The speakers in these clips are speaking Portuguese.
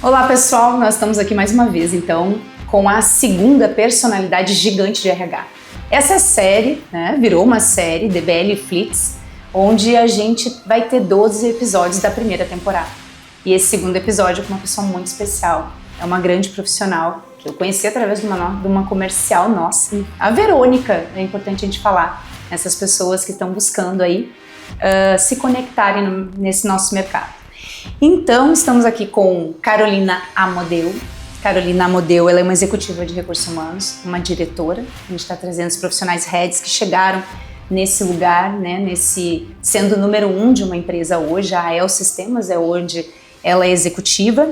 Olá pessoal, nós estamos aqui mais uma vez então com a segunda personalidade gigante de RH. Essa série, virou uma série, DBL Flix, onde a gente vai ter 12 episódios da primeira temporada. E esse segundo episódio é com uma pessoa muito especial, é uma grande profissional que eu conheci através de uma comercial nossa, a Verônica. É importante a gente falar, essas pessoas que estão buscando aí se conectarem nesse nosso mercado. Então, estamos aqui com Carolina Amodeu. Carolina Amodeu, ela é uma executiva de recursos humanos, uma diretora. A gente está trazendo os profissionais heads que chegaram nesse lugar, sendo o número 1 de uma empresa hoje. A AEL Sistemas é onde ela é executiva.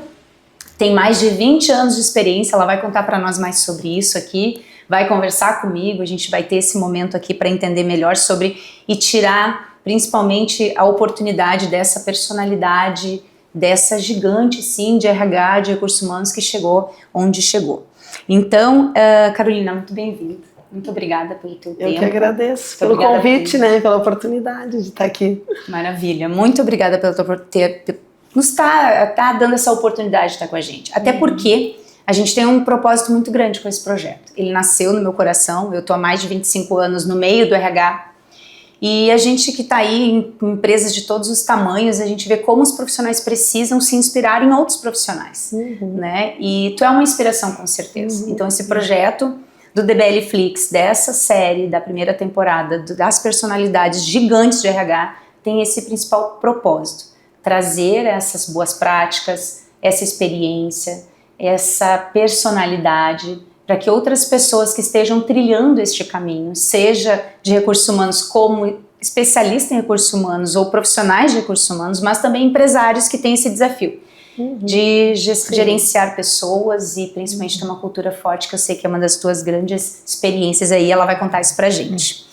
Tem mais de 20 anos de experiência, ela vai contar para nós mais sobre isso aqui. Vai conversar comigo, a gente vai ter esse momento aqui para entender melhor sobre e tirar principalmente a oportunidade dessa personalidade, dessa gigante, sim, de RH, de recursos humanos que chegou onde chegou. Então, Carolina, muito bem-vinda. Muito obrigada pelo teu tempo. Eu que agradeço pelo convite, pela oportunidade de estar aqui. Maravilha. Muito obrigada por nos estar dando essa oportunidade de estar com a gente. Até porque a gente tem um propósito muito grande com esse projeto. Ele nasceu no meu coração, eu estou há mais de 25 anos no meio do RH, e a gente que está aí em empresas de todos os tamanhos, a gente vê como os profissionais precisam se inspirar em outros profissionais, E tu é uma inspiração, com certeza. Então esse projeto do DBL Flix, dessa série, da primeira temporada, das personalidades gigantes de RH, tem esse principal propósito: trazer essas boas práticas, essa experiência, essa personalidade, para que outras pessoas que estejam trilhando este caminho, seja de recursos humanos como especialista em recursos humanos ou profissionais de recursos humanos, mas também empresários que têm esse desafio de gerenciar pessoas e principalmente ter uma cultura forte, que eu sei que é uma das tuas grandes experiências aí, ela vai contar isso pra gente.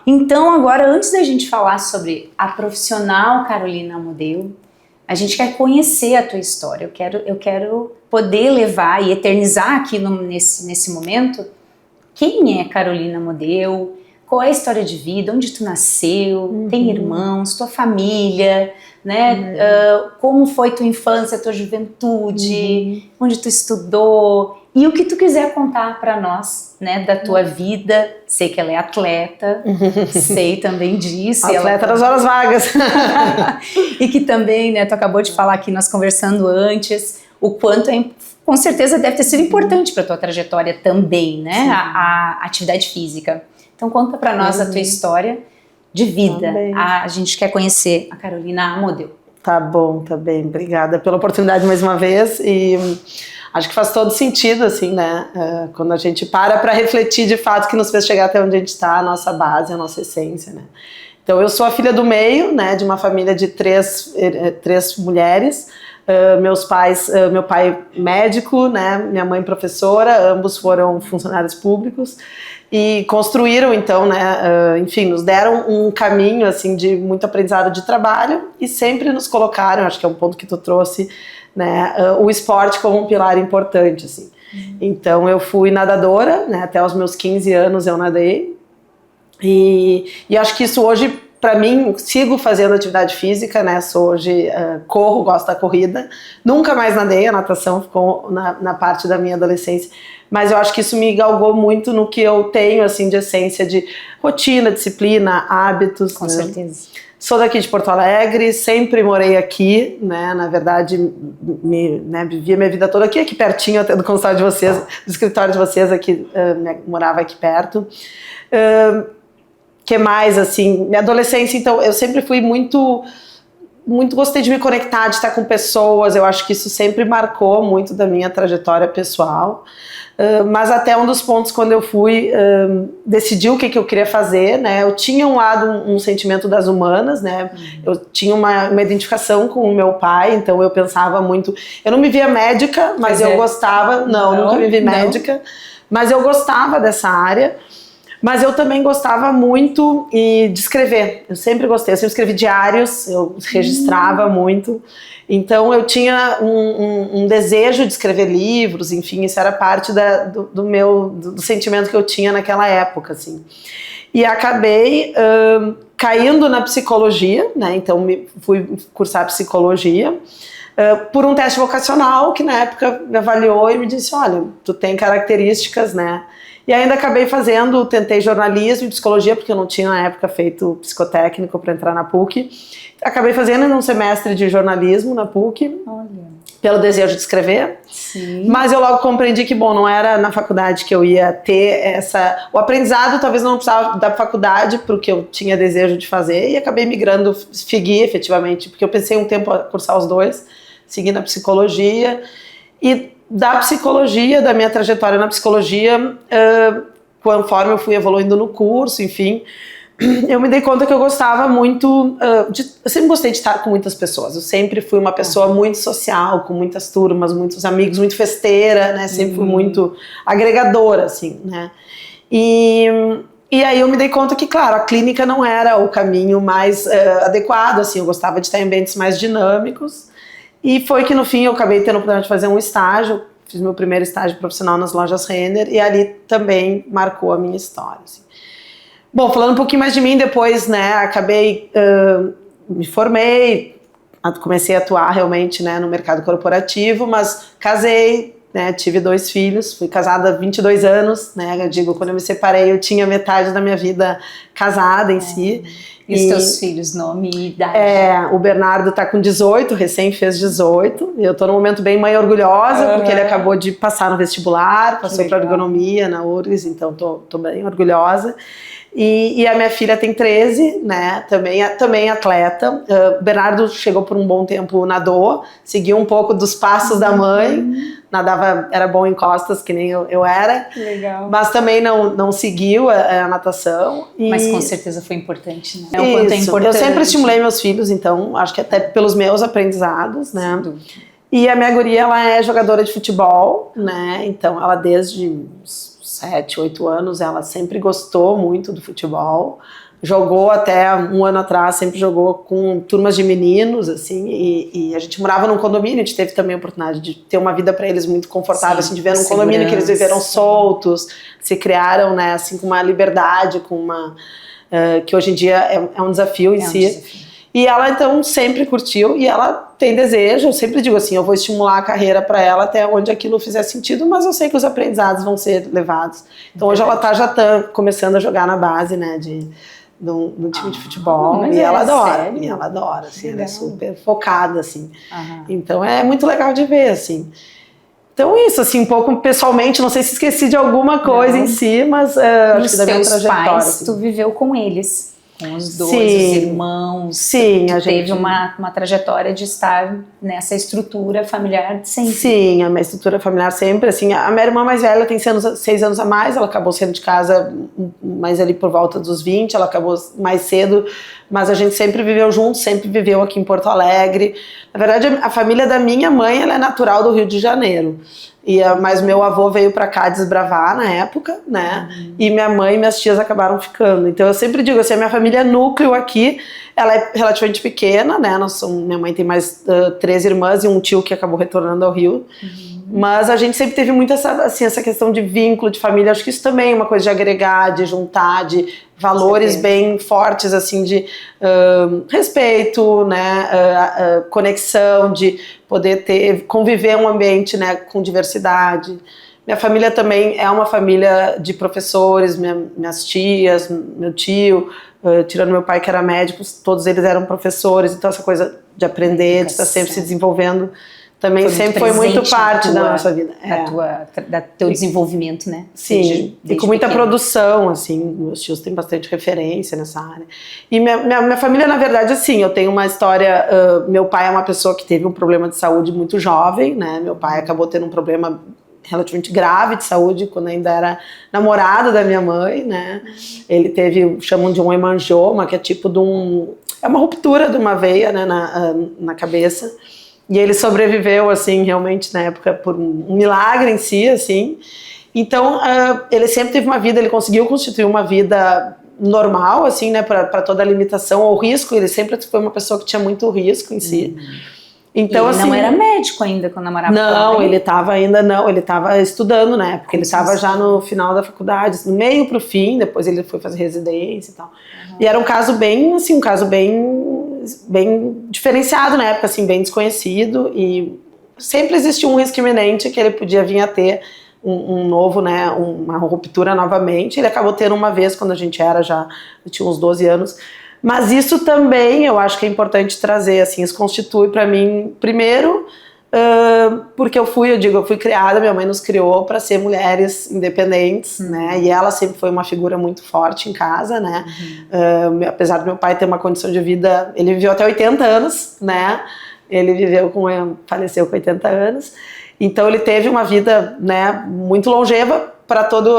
Então agora, antes da gente falar sobre a profissional Carolina Amodeu, a gente quer conhecer a tua história. Eu quero poder levar e eternizar aqui nesse momento quem é Carolina Amodeu, qual é a história de vida, onde tu nasceu, tem irmãos, tua família, como foi tua infância, tua juventude, onde tu estudou e o que tu quiser contar para nós, da tua vida. Sei que ela é atleta, sei também disso. Atleta das horas vagas. E que também, tu acabou de falar aqui, nós conversando antes, o quanto com certeza deve ter sido importante para tua trajetória também, a atividade física. Então conta para nós a tua história de vida. A gente quer conhecer a Carolina Amodeu. Tá bom, tá bem. Obrigada pela oportunidade mais uma vez. E acho que faz todo sentido, assim, quando a gente para refletir de fato que nos fez chegar até onde a gente está, a nossa base, a nossa essência, Então eu sou a filha do meio, de uma família de três mulheres. Meu pai médico, minha mãe professora, ambos foram funcionários públicos e construíram então, enfim, nos deram um caminho assim de muito aprendizado de trabalho e sempre nos colocaram, acho que é um ponto que tu trouxe, o esporte como um pilar importante, assim. Então eu fui nadadora, até os meus 15 anos eu nadei e acho que isso hoje, para mim, sigo fazendo atividade física, sou hoje, corro, gosto da corrida, nunca mais nadei, a natação ficou na parte da minha adolescência, mas eu acho que isso me galgou muito no que eu tenho, assim, de essência de rotina, disciplina, hábitos. Com certeza. Sou daqui de Porto Alegre, sempre morei aqui, na verdade, vivi minha vida toda aqui pertinho, até do consultório de vocês, do escritório de vocês, aqui, morava aqui perto. Que mais, assim, minha adolescência, então, eu sempre fui muito gostei de me conectar, de estar com pessoas, eu acho que isso sempre marcou muito da minha trajetória pessoal, mas até um dos pontos quando eu fui decidir o que eu queria fazer, eu tinha um sentimento das humanas, eu tinha uma identificação com o meu pai, então eu pensava muito, eu não me via médica, mas eu gostava, nunca me vi médica, mas eu gostava dessa área. Mas eu também gostava muito de escrever, eu sempre escrevi diários, eu registrava muito, então eu tinha um desejo de escrever livros, enfim, isso era parte do sentimento que eu tinha naquela época, assim. E acabei caindo na psicologia, então fui cursar psicologia, por um teste vocacional que na época me avaliou e me disse, olha, tu tem características, né? E ainda acabei tentei jornalismo e psicologia, porque eu não tinha na época feito psicotécnico para entrar na PUC. Acabei fazendo um semestre de jornalismo na PUC. Olha. Pelo desejo de escrever. Sim. Mas eu logo compreendi que, bom, não era na faculdade que eu ia ter o aprendizado, talvez não precisava da faculdade para o que eu tinha desejo de fazer, e acabei migrando, segui efetivamente, porque eu pensei um tempo a cursar os dois, seguindo a psicologia, e da psicologia, da minha trajetória na psicologia, conforme eu fui evoluindo no curso, enfim, eu me dei conta que eu gostava muito, eu sempre gostei de estar com muitas pessoas, eu sempre fui uma pessoa muito social, com muitas turmas, muitos amigos, muito festeira, né, sempre fui muito agregadora, assim, né, e aí eu me dei conta que, claro, a clínica não era o caminho mais adequado, assim, eu gostava de estar em ambientes mais dinâmicos, e foi que no fim eu acabei tendo a oportunidade de fazer um estágio, fiz meu primeiro estágio profissional nas lojas Renner, e ali também marcou a minha história, assim. Bom, falando um pouquinho mais de mim, depois, né, acabei, me formei, comecei a atuar realmente, né, no mercado corporativo, mas casei, né, tive 2 filhos, fui casada há 22 anos, né, eu digo, quando eu me separei eu tinha metade da minha vida casada em si. E os teus filhos, nome e idade? O Bernardo tá com 18, recém fez 18, e eu tô num momento bem mãe orgulhosa, porque ele acabou de passar no vestibular, passou para ergonomia na URGS, então tô bem orgulhosa. E a minha filha tem 13, né, também atleta. O Bernardo chegou por um bom tempo, nadou, seguiu um pouco dos passos da mãe, nadava, era bom em costas, que nem eu era. Legal. Mas também não seguiu a natação. Mas com certeza foi importante, né? O quanto é importante. Eu sempre estimulei meus filhos, então, acho que até pelos meus aprendizados, né. E a minha guria, ela é jogadora de futebol, né, então ela desde 7, 8 anos, ela sempre gostou muito do futebol, jogou até um ano atrás, sempre jogou com turmas de meninos, assim, e a gente morava num condomínio, a gente teve também a oportunidade de ter uma vida para eles muito confortável, assim, de ver num condomínio que eles viveram soltos, se criaram, né, assim, com uma liberdade, com uma, que hoje em dia é um desafio em si. Desafio. E ela, então, sempre curtiu, e ela tem desejo, eu sempre digo assim, eu vou estimular a carreira para ela até onde aquilo fizer sentido, mas eu sei que os aprendizados vão ser levados. Então, hoje ela já tá começando a jogar na base, né, no time de futebol, e ela adora, assim, ela é super focada, assim. Então, é muito legal de ver, assim. Então, isso, assim, um pouco pessoalmente, não sei se esqueci de alguma coisa em si, mas acho que da minha trajetória. Os pais, assim, tu viveu com eles. Com os dois, sim, os irmãos. Sim, a gente teve uma trajetória de estar nessa estrutura familiar sempre. Sim, a minha estrutura familiar sempre, assim, a minha irmã mais velha tem 6 anos a mais, ela acabou saindo de casa mais ali por volta dos 20, ela acabou mais cedo, mas a gente sempre viveu junto, sempre viveu aqui em Porto Alegre. Na verdade, a família da minha mãe, ela é natural do Rio de Janeiro. Mas meu avô veio pra cá desbravar na época, né? E minha mãe e minhas tias acabaram ficando. Então eu sempre digo assim, a minha família núcleo aqui, ela é relativamente pequena, né? Minha mãe tem mais 3 irmãs e um tio que acabou retornando ao Rio. Mas a gente sempre teve muito essa questão de vínculo, de família. Acho que isso também é uma coisa de agregar, de juntar, de valores bem fortes, assim, de respeito, né, conexão, de poder conviver um ambiente, né, com diversidade. Minha família também é uma família de professores, minhas tias, meu tio, tirando meu pai que era médico, todos eles eram professores, então essa coisa de aprender, de estar sempre se desenvolvendo, também sempre foi muito parte da nossa vida. Teu desenvolvimento, né? Sim, e com muita produção, assim, meus tios têm bastante referência nessa área. E minha família, na verdade, assim, eu tenho uma história, meu pai é uma pessoa que teve um problema de saúde muito jovem, né? Meu pai acabou tendo um problema relativamente grave de saúde quando ainda era namorado da minha mãe, né? Ele teve, chamam de um hemangioma, que é tipo é uma ruptura de uma veia, né, na cabeça. E ele sobreviveu, assim, realmente, na época, por um milagre em si, assim. Então, ele sempre teve uma vida, ele conseguiu constituir uma vida normal, assim, né, para toda a limitação ou risco. Ele sempre foi uma pessoa que tinha muito risco em si. Então, e ele assim, não era médico ainda quando namorava? Não, ele estava ele estava estudando, né, porque ele estava já no final da faculdade, no meio pro fim, depois ele foi fazer residência e tal. E era um caso bem bem diferenciado na época, assim, bem desconhecido, e sempre existia um risco iminente que ele podia vir a ter um novo, né, uma ruptura novamente. Ele acabou tendo uma vez quando a gente tinha uns 12 anos. Mas isso também, eu acho que é importante trazer, assim, isso constitui para mim, primeiro, porque eu fui criada, minha mãe nos criou para ser mulheres independentes, né, e ela sempre foi uma figura muito forte em casa, né, apesar do meu pai ter uma condição de vida, ele viveu até 80 anos, né, faleceu com 80 anos, então ele teve uma vida, né, muito longeva para todo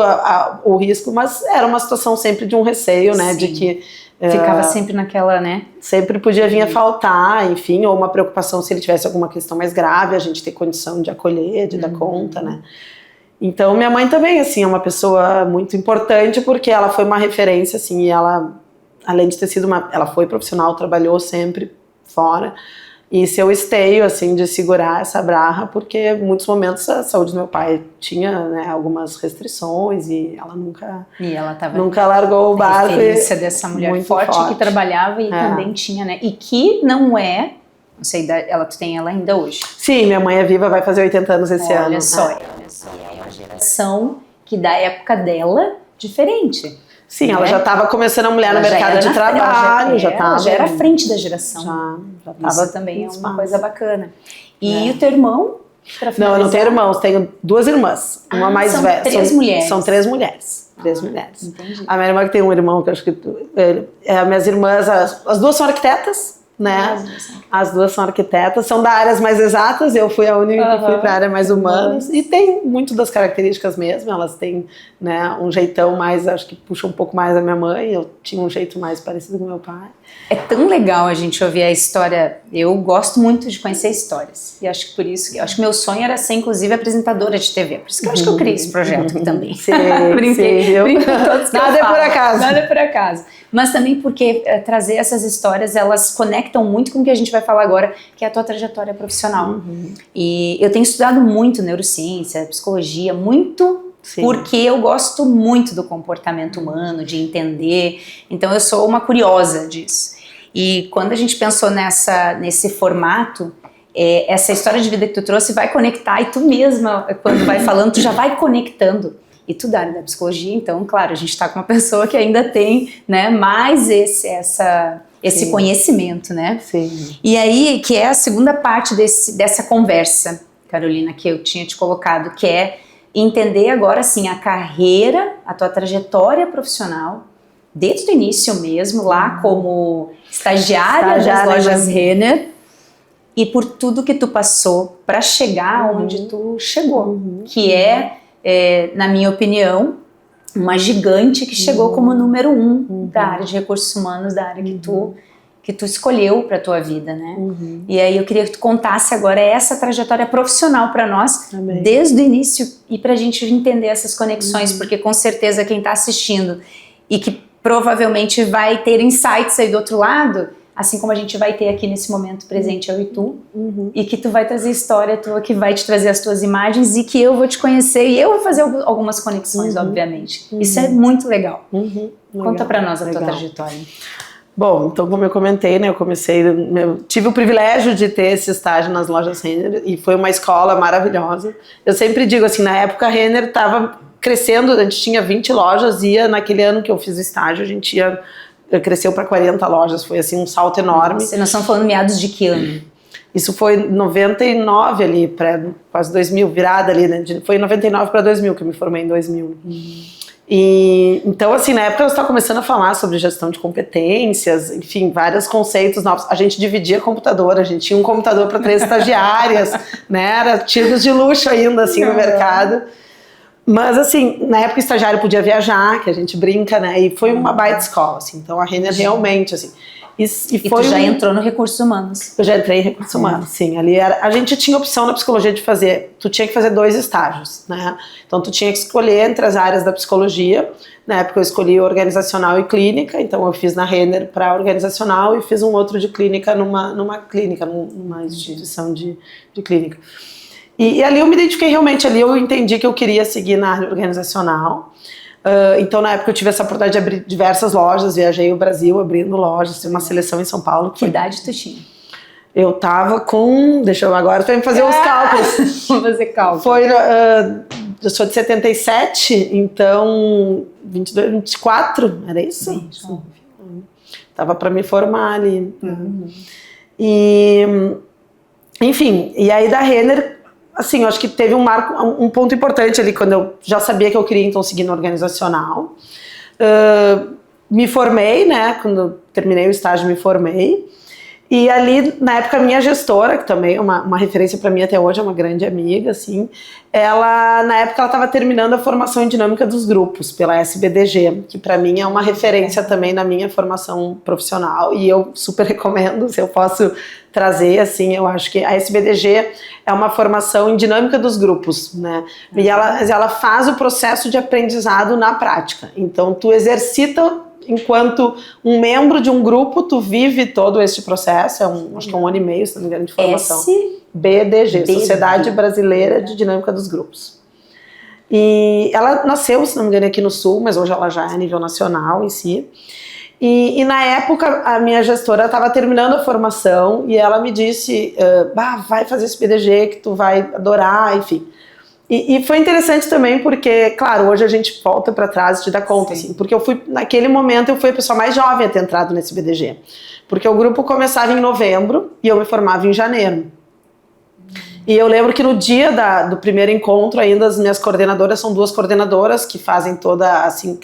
o risco, mas era uma situação sempre de um receio, né, de que ficava sempre naquela, né? Sempre podia vir a faltar, enfim, ou uma preocupação se ele tivesse alguma questão mais grave, a gente ter condição de acolher, de dar conta, né? Então, minha mãe também, assim, é uma pessoa muito importante, porque ela foi uma referência, assim, e ela, além de ter sido ela foi profissional, trabalhou sempre fora, e seu esteio, assim, de segurar essa barra, porque em muitos momentos a saúde do meu pai tinha, né, algumas restrições e ela nunca largou o barco. A referência dessa mulher forte que trabalhava e também tinha, né, e que não sei, tu tem ela ainda hoje. Sim, minha mãe é viva, vai fazer 80 anos esse ano. Olha só, é uma geração que da época dela, diferente. Sim, ela já estava começando a mulher no mercado de trabalho, ela já era à frente da geração. Já tava. Isso também é uma coisa bacana. E o teu irmão? Não, eu não tenho irmãos, tenho 2 irmãs. Uma mais velha. São 3 mulheres. São 3 mulheres. 3 mulheres. Entendi. A minha irmã que tem um irmão, que eu acho que minhas irmãs, as 2 são arquitetas, né? As 2 são arquitetas, são da áreas mais exatas, eu fui a única que fui para a área mais humanas, e tem muito das características mesmo, elas têm, né, um jeitão mais, acho que puxa um pouco mais a minha mãe, eu tinha um jeito mais parecido com meu pai. É tão legal a gente ouvir a história, eu gosto muito de conhecer histórias, e acho que por isso, acho que meu sonho era ser inclusive apresentadora de TV, por isso que eu acho que eu criei esse projeto aqui também. Sim, brinquei todos que nada é por acaso. Nada é por acaso. Mas também porque trazer essas histórias, elas conectam muito com o que a gente vai falar agora, que é a tua trajetória profissional. E eu tenho estudado muito neurociência, psicologia, muito porque eu gosto muito do comportamento humano, de entender. Então eu sou uma curiosa disso. E quando a gente pensou nesse formato, essa história de vida que tu trouxe vai conectar, e tu mesma, quando vai falando, tu já vai conectando. E tu da área da psicologia, então, claro, a gente está com uma pessoa que ainda tem, né, mais esse conhecimento, né? Sim. E aí, que é a segunda parte dessa conversa, Carolina, que eu tinha te colocado, que é entender agora, assim, a carreira, a tua trajetória profissional, desde o início mesmo, lá como estagiária das lojas Renner, e por tudo que tu passou para chegar onde tu chegou, que na minha opinião, uma gigante que chegou como número 1 da área de recursos humanos, da área que tu escolheu para tua vida, né? E aí eu queria que tu contasse agora essa trajetória profissional para nós, desde o início, e para a gente entender essas conexões, porque com certeza quem está assistindo e que provavelmente vai ter insights aí do outro lado, assim como a gente vai ter aqui nesse momento presente eu e tu, e que tu vai trazer história tua, que vai te trazer as tuas imagens, e que eu vou te conhecer, e eu vou fazer algumas conexões, obviamente. Isso é muito legal. Conta pra nós a tua trajetória. Bom, então como eu comentei, né, eu tive o privilégio de ter esse estágio nas lojas Renner, e foi uma escola maravilhosa. Eu sempre digo assim, na época a Renner estava crescendo, a gente tinha 20 lojas, e naquele ano que eu fiz o estágio, a gente cresceu para 40 lojas, foi assim um salto enorme. Nós estamos falando meados de que ano? Isso foi 99 ali, quase 2000, virada ali, né? Foi 99 para 2000, que eu me formei em 2000. E então, assim, na época eu estava começando a falar sobre gestão de competências, enfim, vários conceitos novos. A gente dividia computador, a gente tinha um computador para 3 estagiárias, né? Era artigos de luxo ainda, assim, no mercado. Mas, assim, na época o estagiário podia viajar, que a gente brinca, né? E foi uma baita escola, assim. Então, a Renner realmente, assim... E tu já entrou no recursos humanos? Eu já entrei em recursos humanos, sim. Ali a gente tinha opção na psicologia de tu tinha que fazer 2 estágios, né? Então, tu tinha que escolher entre as áreas da psicologia. Na época, eu escolhi organizacional e clínica. Então, eu fiz na Renner para organizacional e fiz um outro de clínica numa clínica, numa instituição de clínica. E ali eu me identifiquei realmente, ali eu entendi que eu queria seguir na área organizacional. Então, na época, eu tive essa oportunidade de abrir diversas lojas, viajei o Brasil abrindo lojas, tem uma seleção em São Paulo. Que idade tu tinha? Eu tava com... Deixa eu agora fazer os cálculos. Vamos fazer cálculo. Eu sou de 77, então 22, 24, era isso? Sim. Tava para me formar ali. E, enfim, e aí da Renner, assim, eu acho que teve um ponto importante ali, quando eu já sabia que eu queria então seguir no organizacional. Me formei, né, quando eu terminei o estágio me formei. E ali, na época, a minha gestora, que também é uma referência para mim até hoje, é uma grande amiga, assim, na época, ela estava terminando a formação em dinâmica dos grupos, pela SBDG, que para mim é uma referência também na minha formação profissional, e eu super recomendo, se eu posso trazer, assim, eu acho que a SBDG é uma formação em dinâmica dos grupos, né, e ela faz o processo de aprendizado na prática, então tu exercita. Enquanto um membro de um grupo, tu vive todo esse processo, acho que é 1 ano e meio, se não me engano, de formação. SBDG, Sociedade Brasileira de Dinâmica dos Grupos. E ela nasceu, se não me engano, aqui no Sul, mas hoje ela já é a nível nacional em si. E na época, a minha gestora estava terminando a formação e ela me disse, vai fazer esse BDG que tu vai adorar, enfim. E foi interessante também porque, claro, hoje a gente volta para trás e te dá conta, assim, porque naquele momento eu fui a pessoa mais jovem a ter entrado nesse BDG, porque o grupo começava em novembro e eu me formava em janeiro. E eu lembro que no dia do primeiro encontro ainda as minhas coordenadoras, são 2 coordenadoras que fazem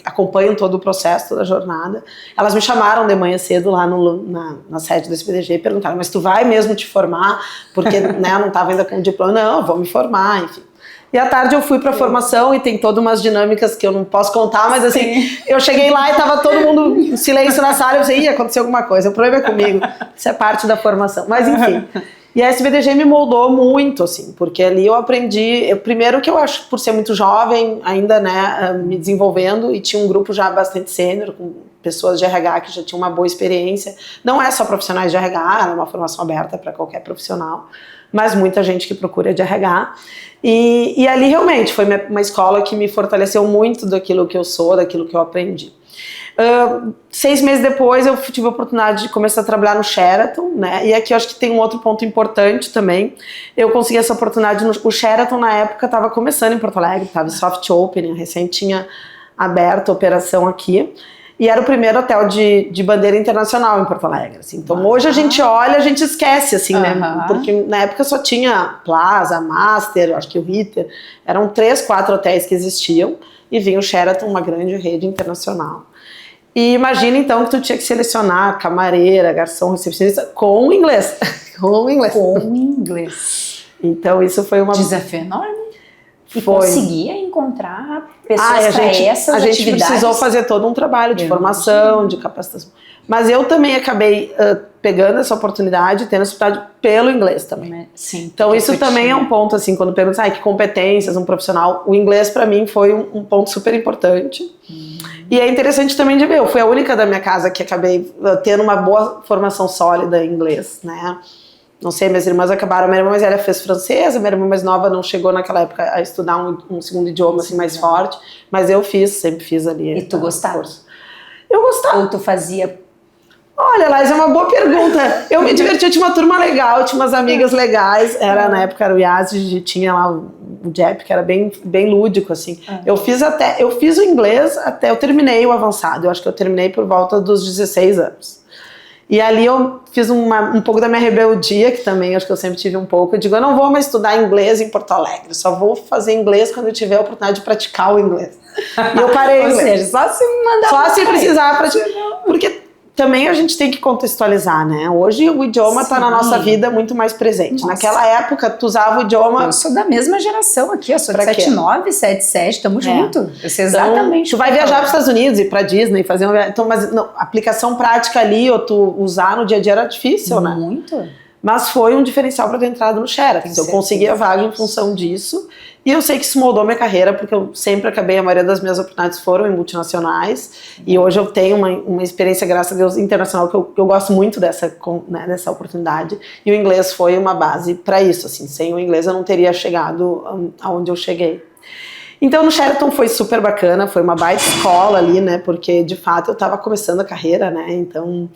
acompanham todo o processo, toda a jornada. Elas me chamaram de manhã cedo lá na sede do SBDG e perguntaram, mas tu vai mesmo te formar? Porque né, eu não estava ainda com o diploma. Não, eu vou me formar, enfim. E à tarde eu fui pra formação e tem todas umas dinâmicas que eu não posso contar, mas assim, eu cheguei lá e tava todo mundo em silêncio na sala, eu pensei, aconteceu alguma coisa, o problema é comigo, isso é parte da formação, mas enfim. E a SBDG me moldou muito, assim, porque ali eu aprendi, primeiro que eu acho, por ser muito jovem, ainda, né, me desenvolvendo, e tinha um grupo já bastante sênior, com pessoas de RH que já tinham uma boa experiência, não é só profissionais de RH, é uma formação aberta para qualquer profissional, mas muita gente que procura de RH, e ali realmente foi uma escola que me fortaleceu muito daquilo que eu sou, daquilo que eu aprendi. 6 meses depois eu tive a oportunidade de começar a trabalhar no Sheraton, né? E aqui eu acho que tem um outro ponto importante também. Eu consegui essa oportunidade, o Sheraton na época estava começando em Porto Alegre, estava soft opening, recém tinha aberto a operação aqui. E era o primeiro hotel de bandeira internacional em Porto Alegre, assim. Então hoje a gente olha, a gente esquece, assim, né? Porque na época só tinha Plaza, Master, acho que o Ritter, eram 3, 4 hotéis que existiam, e vinha o Sheraton, uma grande rede internacional. E imagina então que tu tinha que selecionar camareira, garçom, recepcionista com inglês. Com inglês. Então isso foi uma... Desafio enorme. E conseguia encontrar pessoas para essas atividades. A gente precisou fazer todo um trabalho de formação, de capacitação. Mas eu também acabei pegando essa oportunidade, tendo essa oportunidade pelo inglês também. Sim. Então isso também é um ponto, assim, quando perguntam, que competências, um profissional, o inglês para mim foi um ponto super importante. E é interessante também de ver, eu fui a única da minha casa que acabei tendo uma boa formação sólida em inglês, né? Não sei, minhas irmãs acabaram, minha irmã mais velha fez francês, minha irmã mais nova não chegou naquela época a estudar um segundo idioma assim mais forte, mas eu sempre fiz ali. E tu gostava? Eu gostava. Ou tu fazia? Olha, Laís, é uma boa pergunta. Eu me diverti, eu tinha uma turma legal, tinha umas amigas legais, na época era o Yazid, tinha lá o Jep, que era bem lúdico, assim. Eu fiz o inglês até eu terminei o avançado, eu acho que eu terminei por volta dos 16 anos. E ali eu fiz um pouco da minha rebeldia, que também acho que eu sempre tive um pouco. Eu digo, eu não vou mais estudar inglês em Porto Alegre, só vou fazer inglês quando eu tiver a oportunidade de praticar o inglês. E eu parei. Ou seja, só se mandar. Só se precisar praticar. Porque também a gente tem que contextualizar, né? Hoje o idioma está na nossa vida muito mais presente. Nossa. Naquela época, tu usava o idioma... Eu sou da mesma geração aqui, eu sou de 79, 77, tamo junto. Eu sei exatamente. Tu vai viajar para os Estados Unidos, ir para Disney, fazer uma viagem. Então, mas não, a aplicação prática ali, ou tu usar no dia a dia era difícil, né? Muito. Mas foi um diferencial para ter entrado no Sheraton. Eu consegui a vaga em função disso. E eu sei que isso moldou minha carreira, porque eu sempre acabei, a maioria das minhas oportunidades foram em multinacionais. E hoje eu tenho uma experiência, graças a Deus, internacional, que eu gosto muito dessa oportunidade. E o inglês foi uma base para isso. Assim, sem o inglês eu não teria chegado aonde eu cheguei. Então no Sheraton foi super bacana, foi uma baita escola ali, né, porque de fato eu estava começando a carreira, né, então,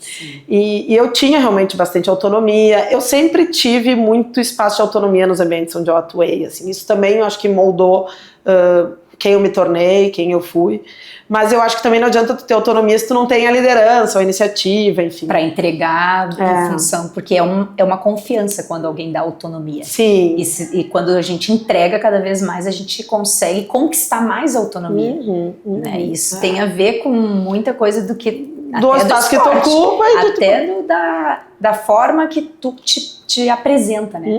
e eu tinha realmente bastante autonomia, eu sempre tive muito espaço de autonomia nos ambientes onde eu atuei, assim, isso também eu acho que moldou quem eu me tornei, quem eu fui, mas eu acho que também não adianta tu ter autonomia se tu não tem a liderança ou a iniciativa, enfim. Para entregar em função, porque é uma confiança quando alguém dá autonomia. Sim. E quando a gente entrega cada vez mais, a gente consegue conquistar mais autonomia. Né? Isso tem a ver com muita coisa do que... Do espaço que tu ocupa. Até da forma que tu te apresenta, né?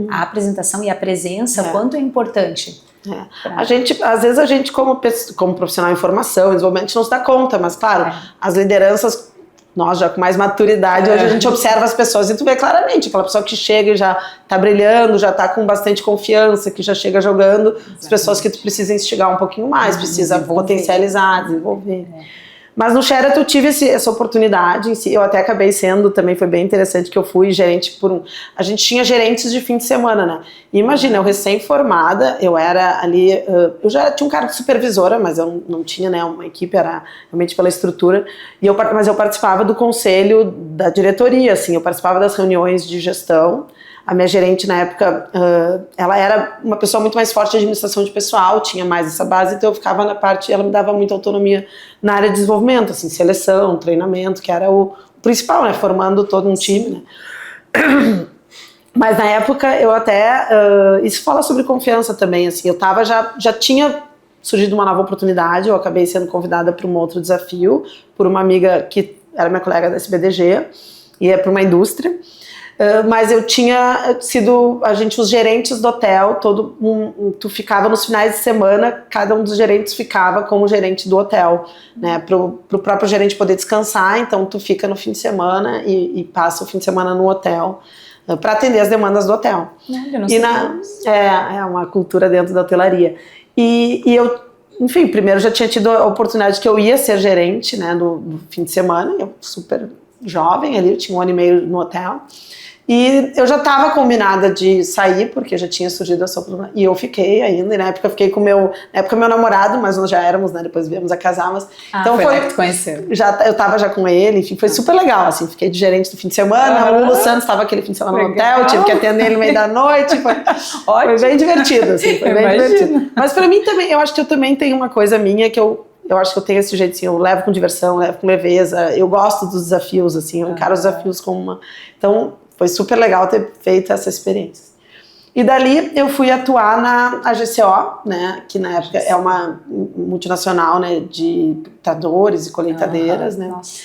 A apresentação e a presença, quanto é importante. Às vezes a gente como profissional em formação, desenvolvimento, a gente não se dá conta, mas claro, as lideranças, nós já com mais maturidade, hoje a gente observa as pessoas e tu vê claramente, aquela pessoa que chega e já tá brilhando, já tá com bastante confiança, que já chega jogando, as pessoas que tu precisa instigar um pouquinho mais, precisa potencializar, desenvolver. Mas no Sheraton eu tive essa oportunidade em si, eu até acabei sendo, também foi bem interessante que eu fui gerente a gente tinha gerentes de fim de semana, né? E imagina, eu recém-formada, eu era ali, eu já tinha um cargo de supervisora, mas eu não tinha, né, uma equipe, era realmente pela estrutura, mas eu participava do conselho da diretoria, assim, eu participava das reuniões de gestão. A minha gerente na época, ela era uma pessoa muito mais forte de administração de pessoal, tinha mais essa base, então eu ficava na parte, ela me dava muita autonomia na área de desenvolvimento, assim, seleção, treinamento, que era o principal, né, formando todo um time, né. Mas na época eu até, isso fala sobre confiança também, assim, eu tava, já tinha surgido uma nova oportunidade, eu acabei sendo convidada para um outro desafio, por uma amiga que era minha colega da SBDG, e é para uma indústria. Mas eu tinha sido, os gerentes do hotel, tu ficava nos finais de semana, cada um dos gerentes ficava como gerente do hotel, né, pro próprio gerente poder descansar, então tu fica no fim de semana e passa o fim de semana no hotel, para atender as demandas do hotel. Eu não sei é uma cultura dentro da hotelaria. E eu, enfim, primeiro já tinha tido a oportunidade que eu ia ser gerente, né, no fim de semana, eu super jovem ali, eu tinha 1 ano e meio no hotel. E eu já estava combinada de sair, porque já tinha surgido essa oportunidade. E eu fiquei ainda, e na época eu fiquei com meu namorado, mas nós já éramos, né? Depois viemos a casar, mas... então foi lá que tu conheceu. Eu tava já com ele, enfim, foi super legal, assim. Fiquei de gerente do fim de semana, o Lulu Santos estava aquele fim de semana no hotel, tive que atender ele no meio da noite. Foi bem divertido, assim, foi bem divertido. Mas pra mim também, eu acho que eu também tenho uma coisa minha que eu acho que eu tenho esse jeito, assim, eu levo com diversão, levo com leveza, eu gosto dos desafios, assim, eu encaro os desafios como uma... Então, foi super legal ter feito essa experiência. E dali eu fui atuar na AGCO, né, que na época é uma multinacional, né, de tratadores e colheitadeiras, né. Nossa.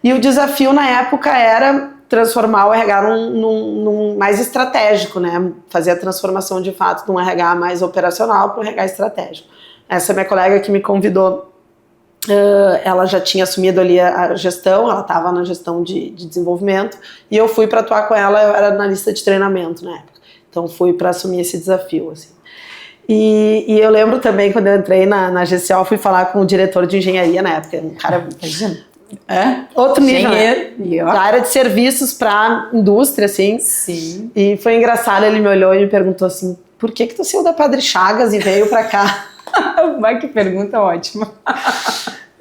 E o desafio na época era transformar o RH num mais estratégico, né, fazer a transformação de fato de um RH mais operacional para um RH estratégico. Essa minha colega que me convidou, ela já tinha assumido ali a gestão, ela estava na gestão de desenvolvimento, e eu fui para atuar com ela, eu era analista de treinamento na época, então fui para assumir esse desafio, assim. E eu lembro também, quando eu entrei na GCO, eu fui falar com o diretor de engenharia na época, um cara... outro nível, né? Da área de serviços para indústria, assim. Sim. E foi engraçado, ele me olhou e me perguntou assim, por que tu saiu da Padre Chagas e veio para cá? Vai, que pergunta ótima.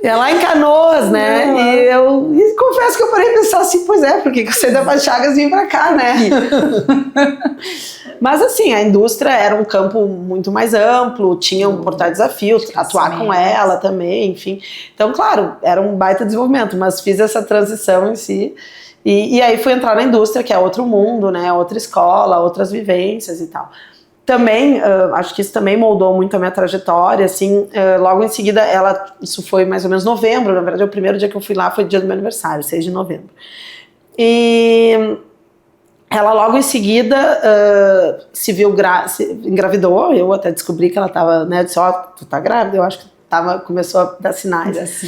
É lá em Canoas, né? E confesso que eu parei de pensar assim, pois é, por que eu saí da Padre Chagas e vim pra cá, né? Mas assim, a indústria era um campo muito mais amplo, tinha um portal de desafio, atuar com ela também, enfim. Então, claro, era um baita desenvolvimento, mas fiz essa transição em si. E aí fui entrar na indústria, que é outro mundo, né? Outra escola, outras vivências e tal. Também, acho que isso também moldou muito a minha trajetória, assim, logo em seguida, isso foi mais ou menos novembro, na verdade, o primeiro dia que eu fui lá foi dia do meu aniversário, 6 de novembro. E ela logo em seguida engravidou, eu até descobri que ela estava, né, disse, tu tá grávida, eu acho que começou a dar sinais.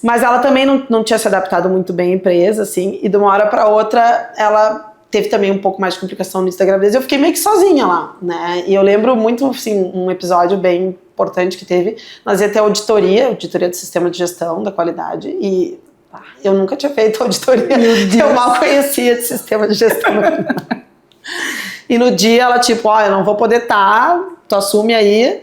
Mas ela também não tinha se adaptado muito bem à empresa, assim, e de uma hora para outra, ela teve também um pouco mais de complicação no início da gravidez, eu fiquei meio que sozinha lá, né, e eu lembro muito, assim, um episódio bem importante que teve, nós ia ter auditoria do sistema de gestão da qualidade, e eu nunca tinha feito auditoria, eu mal conhecia de sistema de gestão. E no dia ela tipo, eu não vou poder estar, tu assume aí,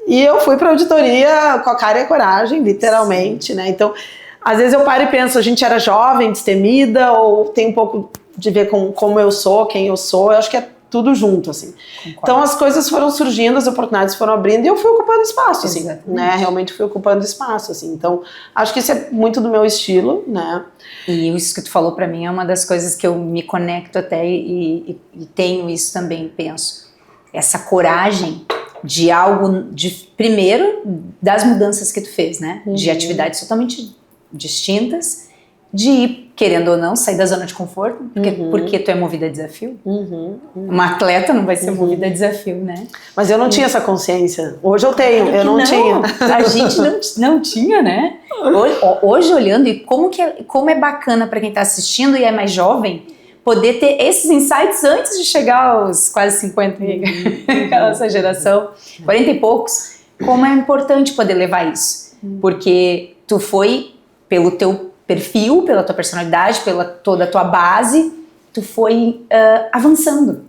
E eu fui para auditoria com a cara e a coragem, literalmente, né? Então, às vezes eu paro e penso, a gente era jovem, destemida, ou tem um pouco de ver com como eu sou, quem eu sou, eu acho que é tudo junto, assim. Concordo. Então as coisas foram surgindo, as oportunidades foram abrindo e eu fui ocupando espaço, assim, né? Realmente fui ocupando espaço, assim. Então, acho que isso é muito do meu estilo, né? E isso que tu falou pra mim é uma das coisas que eu me conecto até e tenho isso também, penso. Essa coragem de algo, primeiro, das mudanças que tu fez, né? De atividades totalmente distintas, de ir, querendo ou não, sair da zona de conforto, porque tu é movida a desafio. Uma atleta não vai ser movida a desafio, né? Mas eu não tinha essa consciência. Hoje eu tenho, eu não tinha. A gente não tinha, né? Hoje olhando, e como é bacana para quem está assistindo e é mais jovem, poder ter esses insights antes de chegar aos quase 50, a nossa geração, 40 e poucos, como é importante poder levar isso. Porque tu foi, pelo teu perfil, pela tua personalidade, pela toda a tua base, tu foi avançando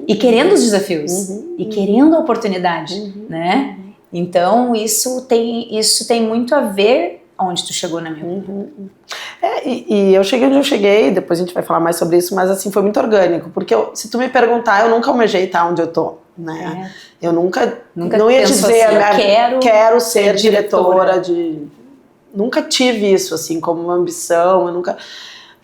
e querendo os desafios e querendo a oportunidade, né? Então isso tem muito a ver onde tu chegou, na minha opinião. E eu cheguei onde eu cheguei, depois a gente vai falar mais sobre isso, mas assim, foi muito orgânico, porque se tu me perguntar, eu nunca almejei estar onde eu tô, né? Eu nunca não ia dizer, assim, quero ser diretora de... Nunca tive isso, assim, como uma ambição, eu nunca...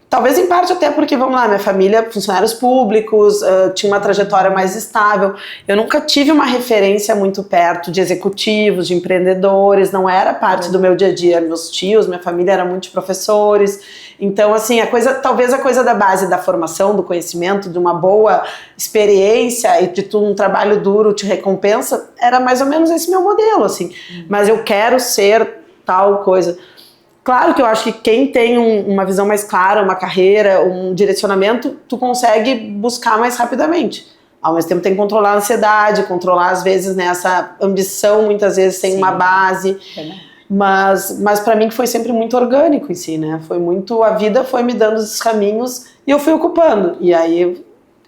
Talvez em parte até porque, vamos lá, minha família, funcionários públicos, tinha uma trajetória mais estável. Eu nunca tive uma referência muito perto de executivos, de empreendedores, não era parte do meu dia a dia. Meus tios, minha família era muito de professores. Então, assim, talvez a coisa da base da formação, do conhecimento, de uma boa experiência e de um trabalho duro te recompensa, era mais ou menos esse meu modelo, assim. Mas eu quero ser tal coisa. Claro que eu acho que quem tem uma visão mais clara, uma carreira, um direcionamento, tu consegue buscar mais rapidamente. Ao mesmo tempo tem que controlar a ansiedade, controlar às vezes, né, essa ambição, muitas vezes tem uma base. Mas para mim foi sempre muito orgânico em si, né? Foi muito, a vida foi me dando esses caminhos e eu fui ocupando.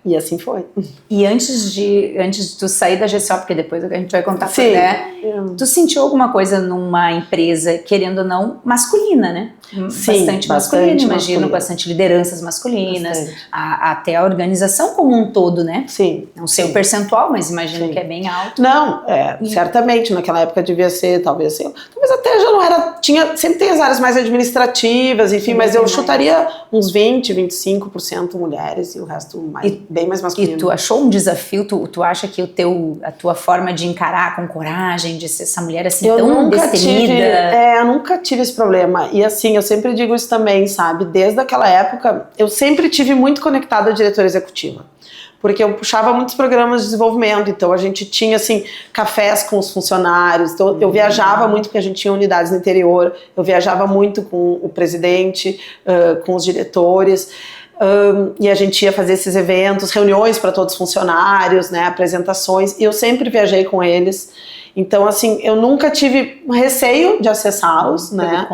E assim foi. E antes de tu sair da GCO, porque depois a gente vai contar, né? Tu sentiu alguma coisa numa empresa, querendo ou não, masculina, né? Sim, bastante masculina, imagino, bastante lideranças masculinas, até a organização como um todo, né? Sim. Não sei o percentual, mas imagino que é bem alto. Não, certamente, naquela época devia ser, talvez até já não era, sempre tem as áreas mais administrativas, enfim, mas eu chutaria uns 20, 25% mulheres e o resto bem mais masculino. E tu achou um desafio? Tu acha que a tua forma de encarar com coragem, de ser essa mulher assim tão destemida? Eu nunca tive esse problema. E assim, eu sempre digo isso também, sabe? Desde aquela época, eu sempre tive muito conectada à diretora executiva. Porque eu puxava muitos programas de desenvolvimento, então a gente tinha, assim, cafés com os funcionários, então eu viajava muito, porque a gente tinha unidades no interior, eu viajava muito com o presidente, com os diretores, e a gente ia fazer esses eventos, reuniões para todos os funcionários, né, apresentações, e eu sempre viajei com eles. Então, assim, eu nunca tive receio de acessá-los, né?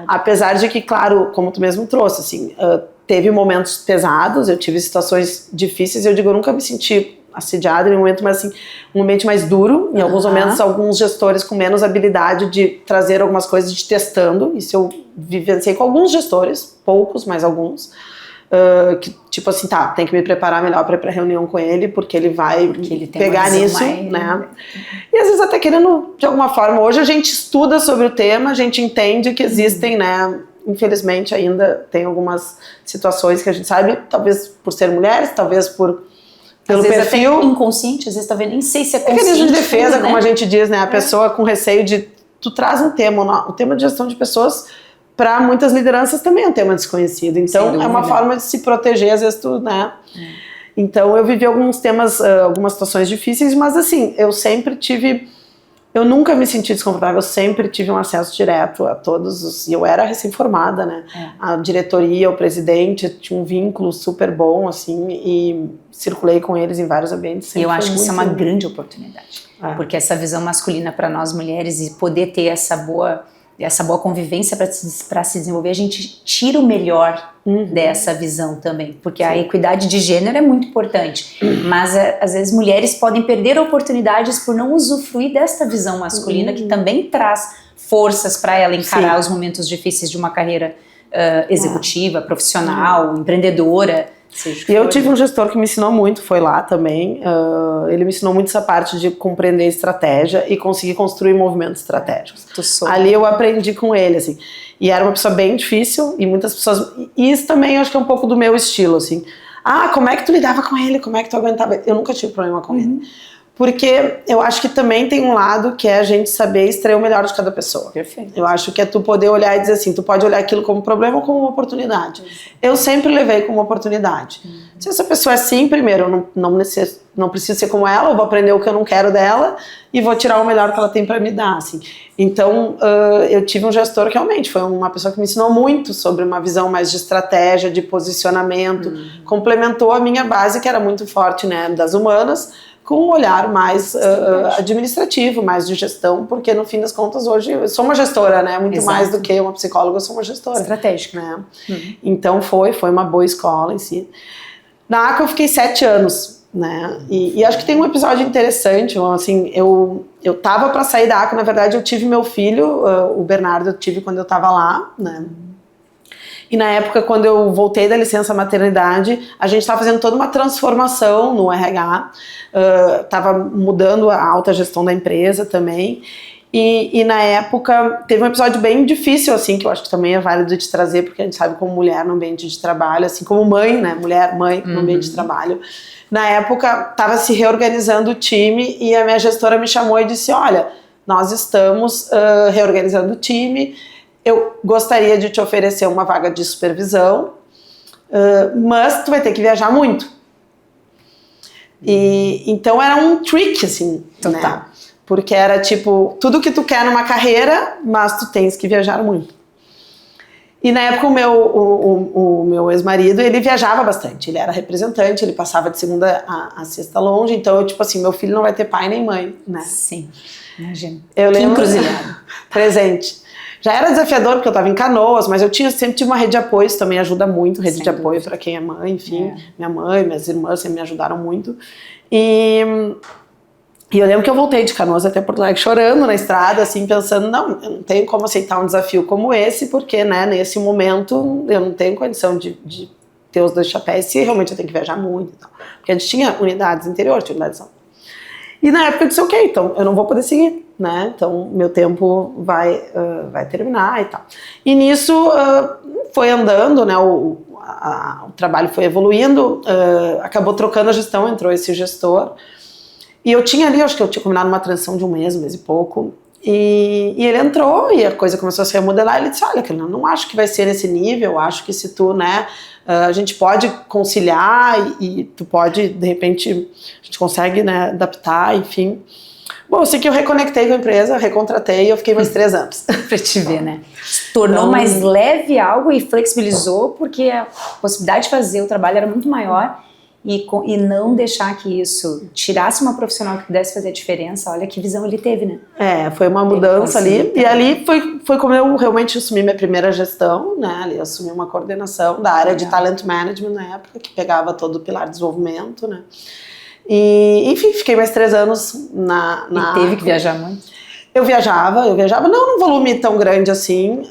Apesar de que, claro, como tu mesmo trouxe, assim, teve momentos pesados, eu tive situações difíceis, eu digo, eu nunca me senti assediada em um momento, mas assim, um ambiente mais duro, em alguns momentos, alguns gestores com menos habilidade de trazer algumas coisas, de testando, isso eu vivenciei com alguns gestores, poucos, mas alguns, que tipo assim, tem que me preparar melhor para ir pra reunião com ele, porque ele vai pegar nisso, né? E às vezes até querendo, de alguma forma, hoje a gente estuda sobre o tema, a gente entende que existem, né, infelizmente ainda tem algumas situações que a gente sabe, talvez por ser mulheres, talvez pelo às vezes perfil. Até inconsciente, às vezes talvez nem sei se é consciente. Mecanismo de defesa, como a gente diz, né? A pessoa com receio de... Tu traz um tema, o tema de gestão de pessoas, para muitas lideranças também é um tema desconhecido. Então, é uma forma de se proteger, às vezes tu, né? Então, eu vivi alguns temas, algumas situações difíceis, mas assim, eu nunca me senti desconfortável, eu sempre tive um acesso direto a todos os... E eu era recém-formada, né? A diretoria, o presidente, tinha um vínculo super bom, assim, e circulei com eles em vários ambientes. E eu acho que isso é uma grande oportunidade. Porque essa visão masculina para nós mulheres e poder ter essa boa... essa boa convivência para se desenvolver, a gente tira o melhor dessa visão também, porque a equidade de gênero é muito importante, mas às vezes mulheres podem perder oportunidades por não usufruir desta visão masculina que também traz forças para ela encarar os momentos difíceis de uma carreira executiva, profissional, empreendedora. E eu tive um gestor que me ensinou muito, foi lá também, ele me ensinou muito essa parte de compreender estratégia e conseguir construir movimentos estratégicos. Ali eu aprendi com ele, assim, e era uma pessoa bem difícil, e muitas pessoas, e isso também eu acho que é um pouco do meu estilo, assim, como é que tu lidava com ele, como é que tu aguentava, eu nunca tive problema com ele. Porque eu acho que também tem um lado que é a gente saber extrair o melhor de cada pessoa. Perfeito. Eu acho que é tu poder olhar e dizer assim, tu pode olhar aquilo como problema ou como uma oportunidade. Eu sempre levei como uma oportunidade. Se essa pessoa é assim, primeiro, eu não preciso ser como ela, eu vou aprender o que eu não quero dela e vou tirar o melhor que ela tem para me dar, assim. Então, eu tive um gestor que realmente foi uma pessoa que me ensinou muito sobre uma visão mais de estratégia, de posicionamento, complementou a minha base, que era muito forte, né, das humanas, com um olhar mais administrativo, mais de gestão, porque no fim das contas hoje eu sou uma gestora, né? Muito mais do que uma psicóloga, eu sou uma gestora. Estratégica. Né? Então foi uma boa escola em si. Na ACA eu fiquei 7 anos, né? E acho que tem um episódio interessante, assim, eu tava para sair da ACA, na verdade eu tive meu filho, o Bernardo eu tive quando eu tava lá, né? E na época, quando eu voltei da licença maternidade, a gente estava fazendo toda uma transformação no RH, estava mudando a alta gestão da empresa também. E na época, teve um episódio bem difícil, assim, que eu acho que também é válido de trazer, porque a gente sabe como mulher no ambiente de trabalho, assim como mãe, né, mulher, mãe no ambiente de trabalho. Na época, estava se reorganizando o time e a minha gestora me chamou e disse, olha, nós estamos reorganizando o time, eu gostaria de te oferecer uma vaga de supervisão, mas tu vai ter que viajar muito. E então era um trick, assim, né? Porque era tipo, tudo que tu quer numa carreira, mas tu tens que viajar muito. E na época o meu ex-marido, ele viajava bastante, ele era representante, ele passava de segunda a sexta longe, então eu tipo assim, meu filho não vai ter pai nem mãe, né? Sim, imagina. Eu lembro, presente. Já era desafiador porque eu estava em Canoas, mas eu sempre tive uma rede de apoio, isso também ajuda muito, rede de apoio para quem é mãe, enfim. Minha mãe, minhas irmãs sempre me ajudaram muito. E eu lembro que eu voltei de Canoas até Porto Alegre chorando na estrada, assim, pensando, não, eu não tenho como aceitar um desafio como esse, porque, né, nesse momento eu não tenho condição de ter os 2 chapéus, se realmente eu tenho que viajar muito e tal. Porque a gente tinha unidades interior, tinha unidades. E na época eu disse, ok, então eu não vou poder seguir, né? Então meu tempo vai terminar e tal. E nisso foi andando, né? O trabalho foi evoluindo, acabou trocando a gestão, entrou esse gestor. E eu tinha ali, acho que eu tinha combinado uma transição de um mês e pouco. E ele entrou e a coisa começou a se remodelar. Ele disse, olha, eu não acho que vai ser nesse nível, acho que se tu, né, a gente pode conciliar e tu pode, de repente, a gente consegue, né, adaptar, enfim. Bom, eu sei que eu reconectei com a empresa, recontratei e eu fiquei mais 3 anos. Pra te ver, né? Tornou mais leve algo e flexibilizou, porque a possibilidade de fazer o trabalho era muito maior. E não deixar que isso tirasse uma profissional que pudesse fazer a diferença. Olha que visão ele teve, né? Foi uma mudança ali. E ali foi como eu realmente assumi minha primeira gestão, né? Ali eu assumi uma coordenação da área de talent management na época, que pegava todo o pilar de desenvolvimento, né? E, enfim, fiquei mais 3 anos na E teve que viajar muito? Eu viajava, não num volume tão grande assim.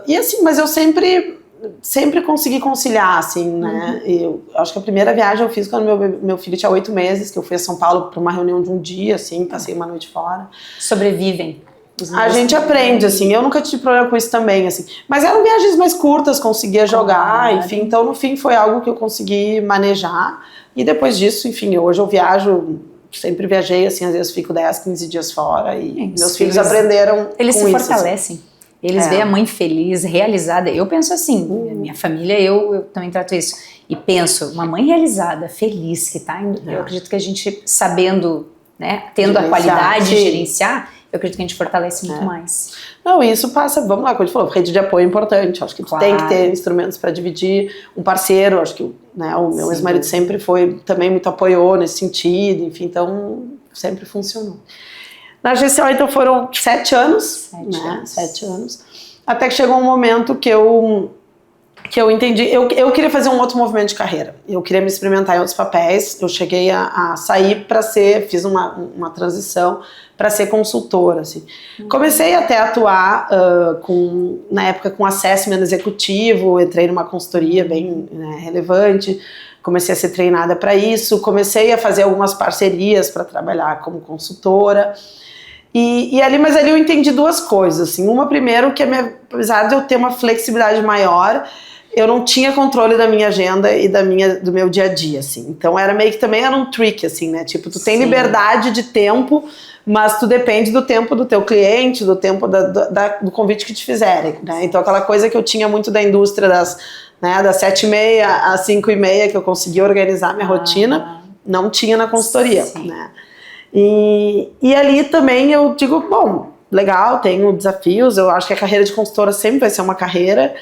E assim, mas eu sempre consegui conciliar, assim, né? Eu acho que a primeira viagem eu fiz quando meu filho tinha 8 meses, que eu fui a São Paulo para uma reunião de um dia, assim, passei uma noite fora. Sobrevivem. A gente aprende, assim, eu nunca tive problema com isso também, assim. Mas eram viagens mais curtas, conseguia jogar, enfim. Então, no fim, foi algo que eu consegui manejar. E depois disso, enfim, hoje eu viajo, sempre viajei, assim, às vezes fico 10, 15 dias fora. E meus filhos aprenderam eles com se isso, fortalecem. Assim. Eles veem a mãe feliz, realizada. Eu penso assim, minha família, eu também trato isso. E penso, uma mãe realizada, feliz, que tá indo. Eu acredito que a gente, sabendo, né, tendo a qualidade de gerenciar, eu acredito que a gente fortalece muito mais. Não, isso passa, vamos lá, como a gente falou, rede de apoio é importante. Acho que tem que ter instrumentos para dividir. Um parceiro, acho que, né, o meu ex-marido sempre foi, também muito apoiou nesse sentido, enfim, então sempre funcionou. Na GCO, então, foram 7 anos, né? 7 anos. Até que chegou um momento que eu entendi, eu queria fazer um outro movimento de carreira. Eu queria me experimentar em outros papéis. Eu cheguei a sair para fiz uma transição para ser consultora, assim. Comecei até a atuar na época com assessment executivo, entrei numa consultoria bem, né, relevante, comecei a ser treinada para isso, comecei a fazer algumas parcerias para trabalhar como consultora. Mas ali eu entendi 2 coisas, assim. Uma, primeiro, que apesar de eu ter uma flexibilidade maior, eu não tinha controle da minha agenda e do meu dia a dia, assim. Então era meio que também era um trick, assim, né? Tipo, tu tem liberdade de tempo, mas tu depende do tempo do teu cliente, do tempo do convite que te fizerem, né? Então aquela coisa que eu tinha muito da indústria das 7h30 às 5h30, que eu conseguia organizar minha rotina, não tinha na consultoria, né? E ali também eu digo, bom, legal, tenho desafios, eu acho que a carreira de consultora sempre vai ser uma carreira,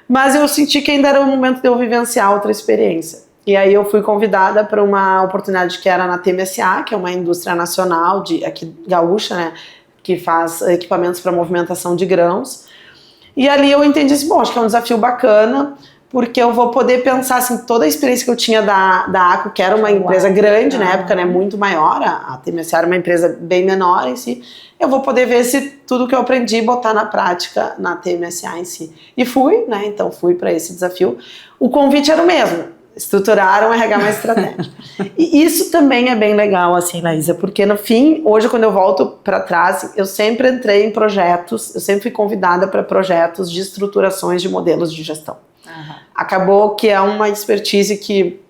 mas eu senti que ainda era o momento de eu vivenciar outra experiência. E aí eu fui convidada para uma oportunidade que era na TMSA, que é uma indústria nacional aqui gaúcha, né, que faz equipamentos para movimentação de grãos. E ali eu entendi assim, bom, acho que é um desafio bacana, porque eu vou poder pensar, assim, toda a experiência que eu tinha da ACO, que era uma empresa grande na época, né, muito maior, a TMSA era uma empresa bem menor em si, eu vou poder ver se tudo que eu aprendi botar na prática na TMSA em si. E fui, né, então fui para esse desafio. O convite era o mesmo, estruturar um RH mais estratégico. E isso também é bem legal, assim, Laísa, porque no fim, hoje quando eu volto para trás, eu sempre entrei em projetos, eu sempre fui convidada para projetos de estruturações de modelos de gestão. Acabou que é uma expertise que,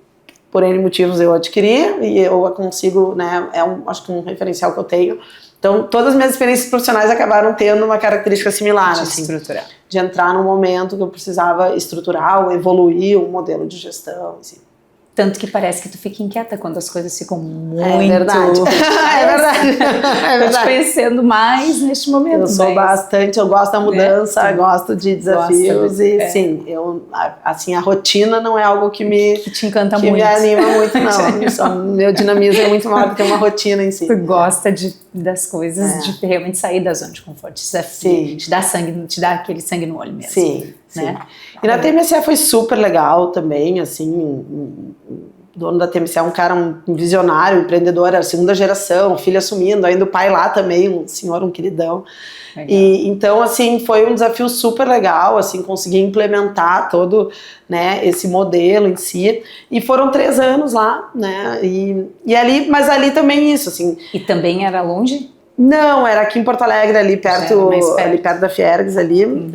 por N motivos, eu adquiri e eu consigo, né, acho que um referencial que eu tenho. Então, todas as minhas experiências profissionais acabaram tendo uma característica similar, assim, de entrar num momento que eu precisava estruturar ou evoluir um modelo de gestão, assim. Tanto que parece que tu fica inquieta quando as coisas ficam muito... É verdade. É verdade. Tô te conhecendo mais neste momento. Eu sou bastante, eu gosto da mudança, gosto de desafios sim, assim, a rotina não é algo que te encanta muito. Me anima muito, não. Meu dinamismo é muito maior do que uma rotina em si. Tu gosta das coisas, de realmente sair da zona de conforto, desafio, te dá aquele sangue no olho mesmo. Sim, né? E na TMSA foi super legal também, assim, o dono da TMSA é um cara, um visionário, empreendedor, era a 2ª geração, filho assumindo, ainda o pai lá também, um senhor, um queridão. E então, assim, foi um desafio super legal, assim, conseguir implementar todo, né, esse modelo em si. E foram 3 anos lá, né, mas ali também isso, assim. E também era longe? Não, era aqui em Porto Alegre, ali perto da Fiergs, ali.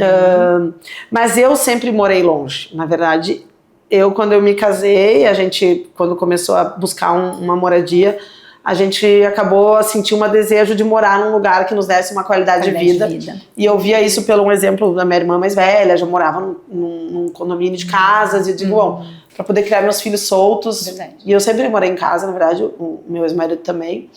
Mas eu sempre morei longe. Na verdade, quando eu me casei, quando começou a buscar uma moradia, a gente acabou a sentir um desejo de morar num lugar que nos desse uma qualidade de vida. E eu via isso pelo exemplo da minha irmã mais velha, já morava num condomínio de casas, e eu digo, bom, para poder criar meus filhos soltos. E eu sempre morei em casa, na verdade, o meu ex-marido também.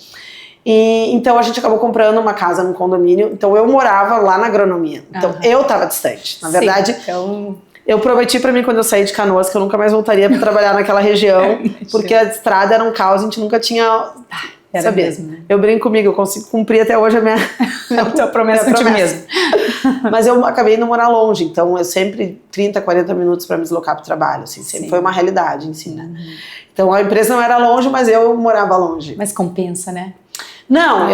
E então a gente acabou comprando uma casa num condomínio, então eu morava lá na agronomia, então eu estava distante, na verdade. Eu prometi pra mim quando eu saí de Canoas que eu nunca mais voltaria pra trabalhar naquela região, porque a estrada era um caos, a gente nunca tinha... Era mesmo, né? Eu brinco comigo, eu consigo cumprir até hoje a tua promessa contigo mesmo. Mas eu acabei indo morar longe, então eu sempre 30, 40 minutos pra me deslocar pro trabalho, assim, sempre foi uma realidade em si, né? Então a empresa não era longe, mas eu morava longe. Mas compensa, né? Não,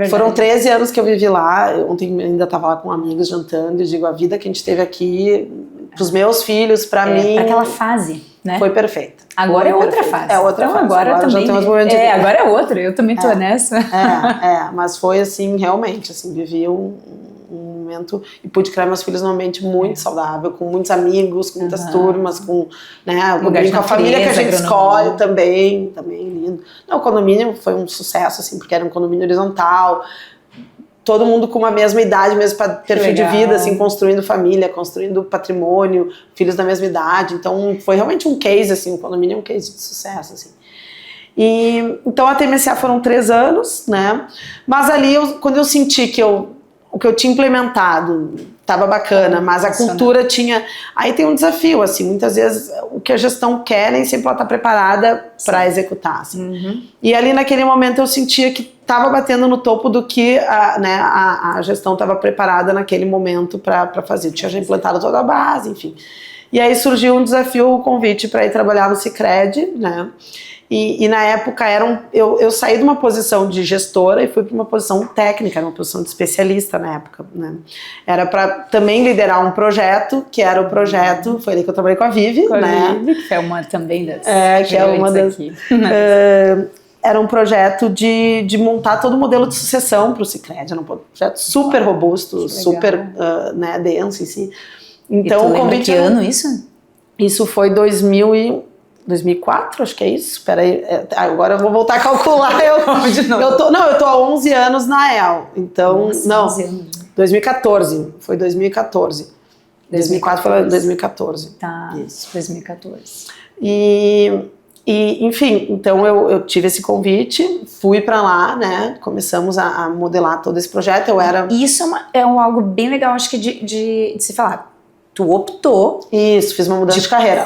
foram 13 anos que eu vivi lá. Ontem ainda estava lá com amigos jantando e digo, a vida que a gente teve aqui, pros meus filhos, pra mim... Aquela fase, né? Foi perfeita. Agora é outra fase. É outra fase. Agora também... já tem uns momentos de... agora é outra, eu também tô nessa. Mas foi assim, realmente, assim, vivi um momento e pude criar meus filhos num ambiente muito saudável, com muitos amigos, com muitas turmas, com, né, com a família que a gente escolhe também lindo. Não, o condomínio foi um sucesso, assim, porque era um condomínio horizontal, todo mundo com a mesma idade, mesmo perfil de vida, assim, construindo família, construindo patrimônio, filhos da mesma idade, então foi realmente um case, assim, o condomínio é um case de sucesso, assim. E então a TMSA foram 3 anos, né, mas ali quando eu senti que o que eu tinha implementado tava bacana, mas a cultura tinha... Aí tem um desafio, assim, muitas vezes o que a gestão quer nem sempre ela tá preparada para executar, assim. E ali naquele momento eu sentia que tava batendo no topo do que a gestão tava preparada naquele momento para fazer. Eu tinha já implantado toda a base, enfim. E aí surgiu um desafio, o convite para ir trabalhar no Sicredi, né? E na época eu saí de uma posição de gestora e fui para uma posição técnica, uma posição de especialista na época, né? Era para também liderar um projeto, que era o projeto, foi ali que eu trabalhei com a Vivi, né? Vivi, que é uma também das que é uma das aqui. Era um projeto de montar todo o modelo de sucessão para o Sicredi, era um projeto super robusto, super denso em si. Então, e tu lembra que ano isso? Isso foi 2004, acho que é isso. Espera aí, agora eu vou voltar a calcular. Eu tô há 11 anos na EL. Então, nossa, não, 11 anos. 2014. Foi 2014. 2004 foi 2014. Tá, isso. 2014. E enfim, então eu tive esse convite, fui pra lá, né? Começamos a modelar todo esse projeto. Isso é algo bem legal, acho que de se falar. Tu optou. Isso, fiz uma mudança de carreira.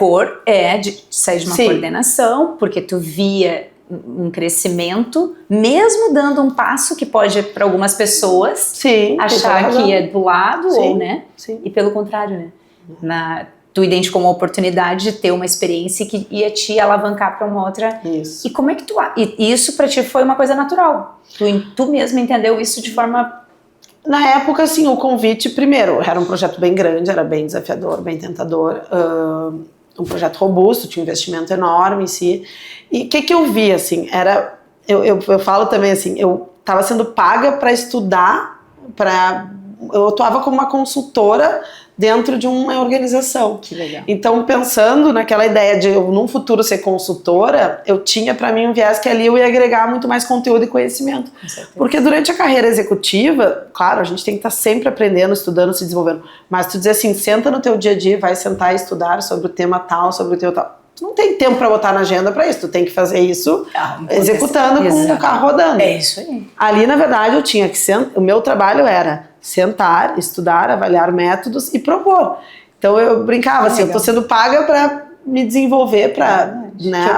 De sair de uma coordenação, porque tu via um crescimento, mesmo dando um passo que pode, para algumas pessoas, achar que é do lado, ou, né? Sim. E pelo contrário, né? Tu identificou uma oportunidade de ter uma experiência que ia te alavancar para uma outra. Isso. E como é que e isso para ti foi uma coisa natural? Tu mesmo entendeu isso de forma... Na época, assim, o convite, primeiro, era um projeto bem grande, era bem desafiador, bem tentador, um projeto robusto, tinha um investimento enorme em si. E o que eu vi, assim, eu falo também, assim, eu estava sendo paga para estudar, eu atuava como uma consultora dentro de uma organização. Que legal. Então, pensando naquela ideia de eu, num futuro, ser consultora, eu tinha para mim um viés que ali eu ia agregar muito mais conteúdo e conhecimento. Porque durante a carreira executiva, claro, a gente tem que estar sempre aprendendo, estudando, se desenvolvendo. Mas tu dizer assim, senta no teu dia a dia, vai sentar e estudar sobre o tema tal, sobre o teu tal. Tu não tem tempo para botar na agenda para isso, tu tem que fazer isso executando com o carro rodando. É isso aí. Ali, na verdade, eu tinha que o meu trabalho era sentar, estudar, avaliar métodos e propor. Então eu brincava assim, eu tô sendo paga para me desenvolver, para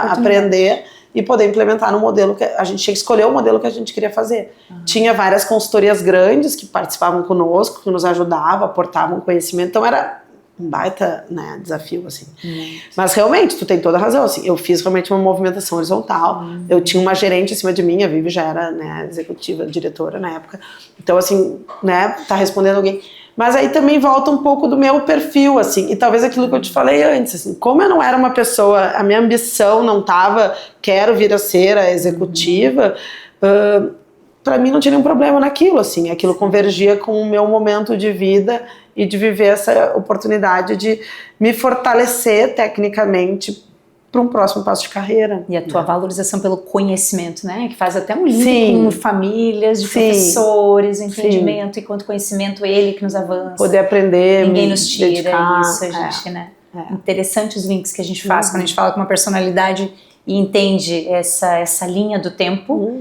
aprender e poder implementar no modelo que a gente tinha que escolher o modelo que a gente queria fazer. Tinha várias consultorias grandes que participavam conosco, que nos ajudavam, aportavam conhecimento, então era um baita, desafio, assim. Mas realmente, tu tem toda a razão, assim, eu fiz realmente uma movimentação horizontal, eu tinha uma gerente acima de mim, a Vivi já era, executiva, diretora na época, então, assim, tá respondendo alguém. Mas aí também volta um pouco do meu perfil, assim, e talvez aquilo que eu te falei antes, assim, como eu não era uma pessoa, a minha ambição não tava, quero vir a ser a executiva, para mim não tinha nenhum problema naquilo, assim, aquilo convergia com o meu momento de vida e de viver essa oportunidade de me fortalecer tecnicamente para um próximo passo de carreira. E a tua valorização pelo conhecimento, né? Que faz até um link com famílias, de professores, entendimento, e quanto conhecimento ele que nos avança. Poder aprender, ninguém nos tira dedicar, isso, a gente, Interessante os links que a gente faz quando a gente fala com uma personalidade e entende essa linha do tempo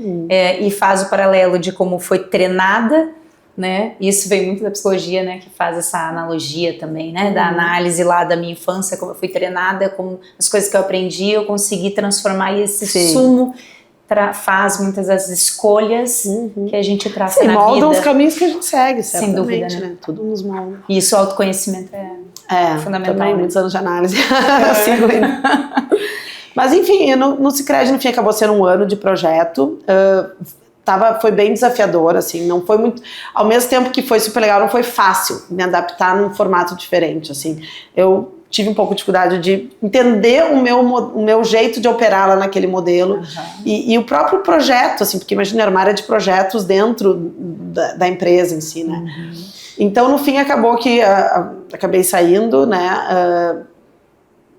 e faz o paralelo de como foi treinada, né? Isso vem muito da psicologia, né? Que faz essa analogia também, né? Da análise lá da minha infância, como eu fui treinada, como as coisas que eu aprendi, eu consegui transformar esse sumo faz muitas das escolhas que a gente traça na vida. Moldam os caminhos que a gente segue, certamente, sem dúvida, né? Tudo nos molda. E isso, o autoconhecimento é fundamental. Também, muitos anos de análise. Mas enfim, no Sicredi, no fim, acabou sendo um ano de projeto. Foi bem desafiador, assim, não foi muito... Ao mesmo tempo que foi super legal, não foi fácil me adaptar num formato diferente, assim. Eu tive um pouco de dificuldade de entender o meu jeito de operar lá naquele modelo e o próprio projeto, assim, porque imagina, era uma área de projetos dentro da empresa em si, né? Então, no fim, acabou que acabei saindo, né?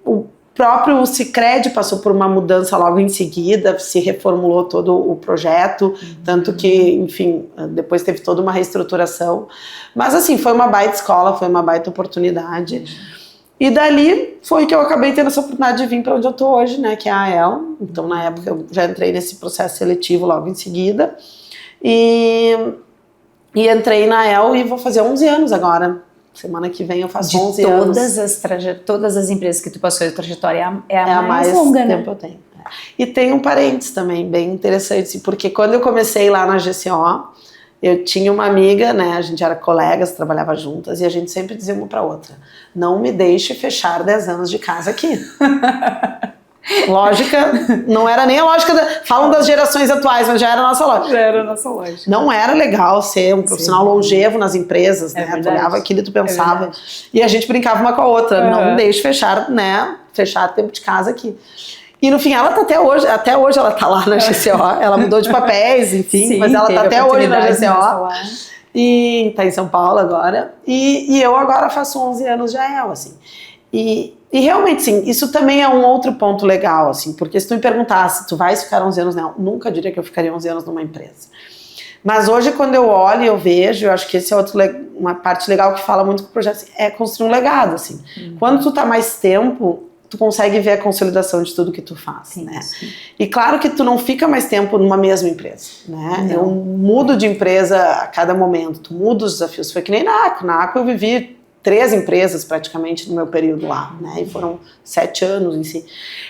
O próprio Sicredi passou por uma mudança logo em seguida, se reformulou todo o projeto, tanto que, enfim, depois teve toda uma reestruturação. Mas, assim, foi uma baita escola, foi uma baita oportunidade. E dali foi que eu acabei tendo essa oportunidade de vir para onde eu tô hoje, né, que é a AEL. Então, na época, eu já entrei nesse processo seletivo logo em seguida. E entrei na AEL e vou fazer 11 anos agora. Semana que vem eu faço de 11 anos. Todas as empresas que tu passou, a trajetória é a mais longa, né? tempo eu tenho. E tem um parênteses também, bem interessante, porque quando eu comecei lá na GCO, eu tinha uma amiga, né, a gente era colegas, trabalhava juntas, e a gente sempre dizia uma para outra, não me deixe fechar 10 anos de casa aqui. Lógica, não era nem a lógica, falam das gerações atuais, mas já era a nossa lógica. Já era a nossa lógica. Não era legal ser um profissional longevo nas empresas, né, tu olhava aquilo e tu pensava, e a gente brincava uma com a outra, não me deixe fechar, né, fechar tempo de casa aqui. E no fim, ela tá até hoje ela tá lá na GCO, ela mudou de papéis, enfim, sim, mas ela tá até hoje na GCO, e tá em São Paulo agora, e eu agora faço 11 anos de AEL, assim, e realmente, sim, isso também é um outro ponto legal, assim, porque se tu me perguntasse, tu vais ficar 11 anos, não, nunca diria que eu ficaria 11 anos numa empresa. Mas hoje, quando eu olho e eu vejo, eu acho que esse é uma parte legal que fala muito com o projeto, assim, é construir um legado, assim. Quando tu tá mais tempo, tu consegue ver a consolidação de tudo que tu faz, sim, né? Sim. E claro que tu não fica mais tempo numa mesma empresa, né? Não. Eu mudo de empresa a cada momento, tu muda os desafios. Foi que nem na ACO. Na ACO eu vivi 3 empresas praticamente no meu período lá, né? E foram 7 anos em si.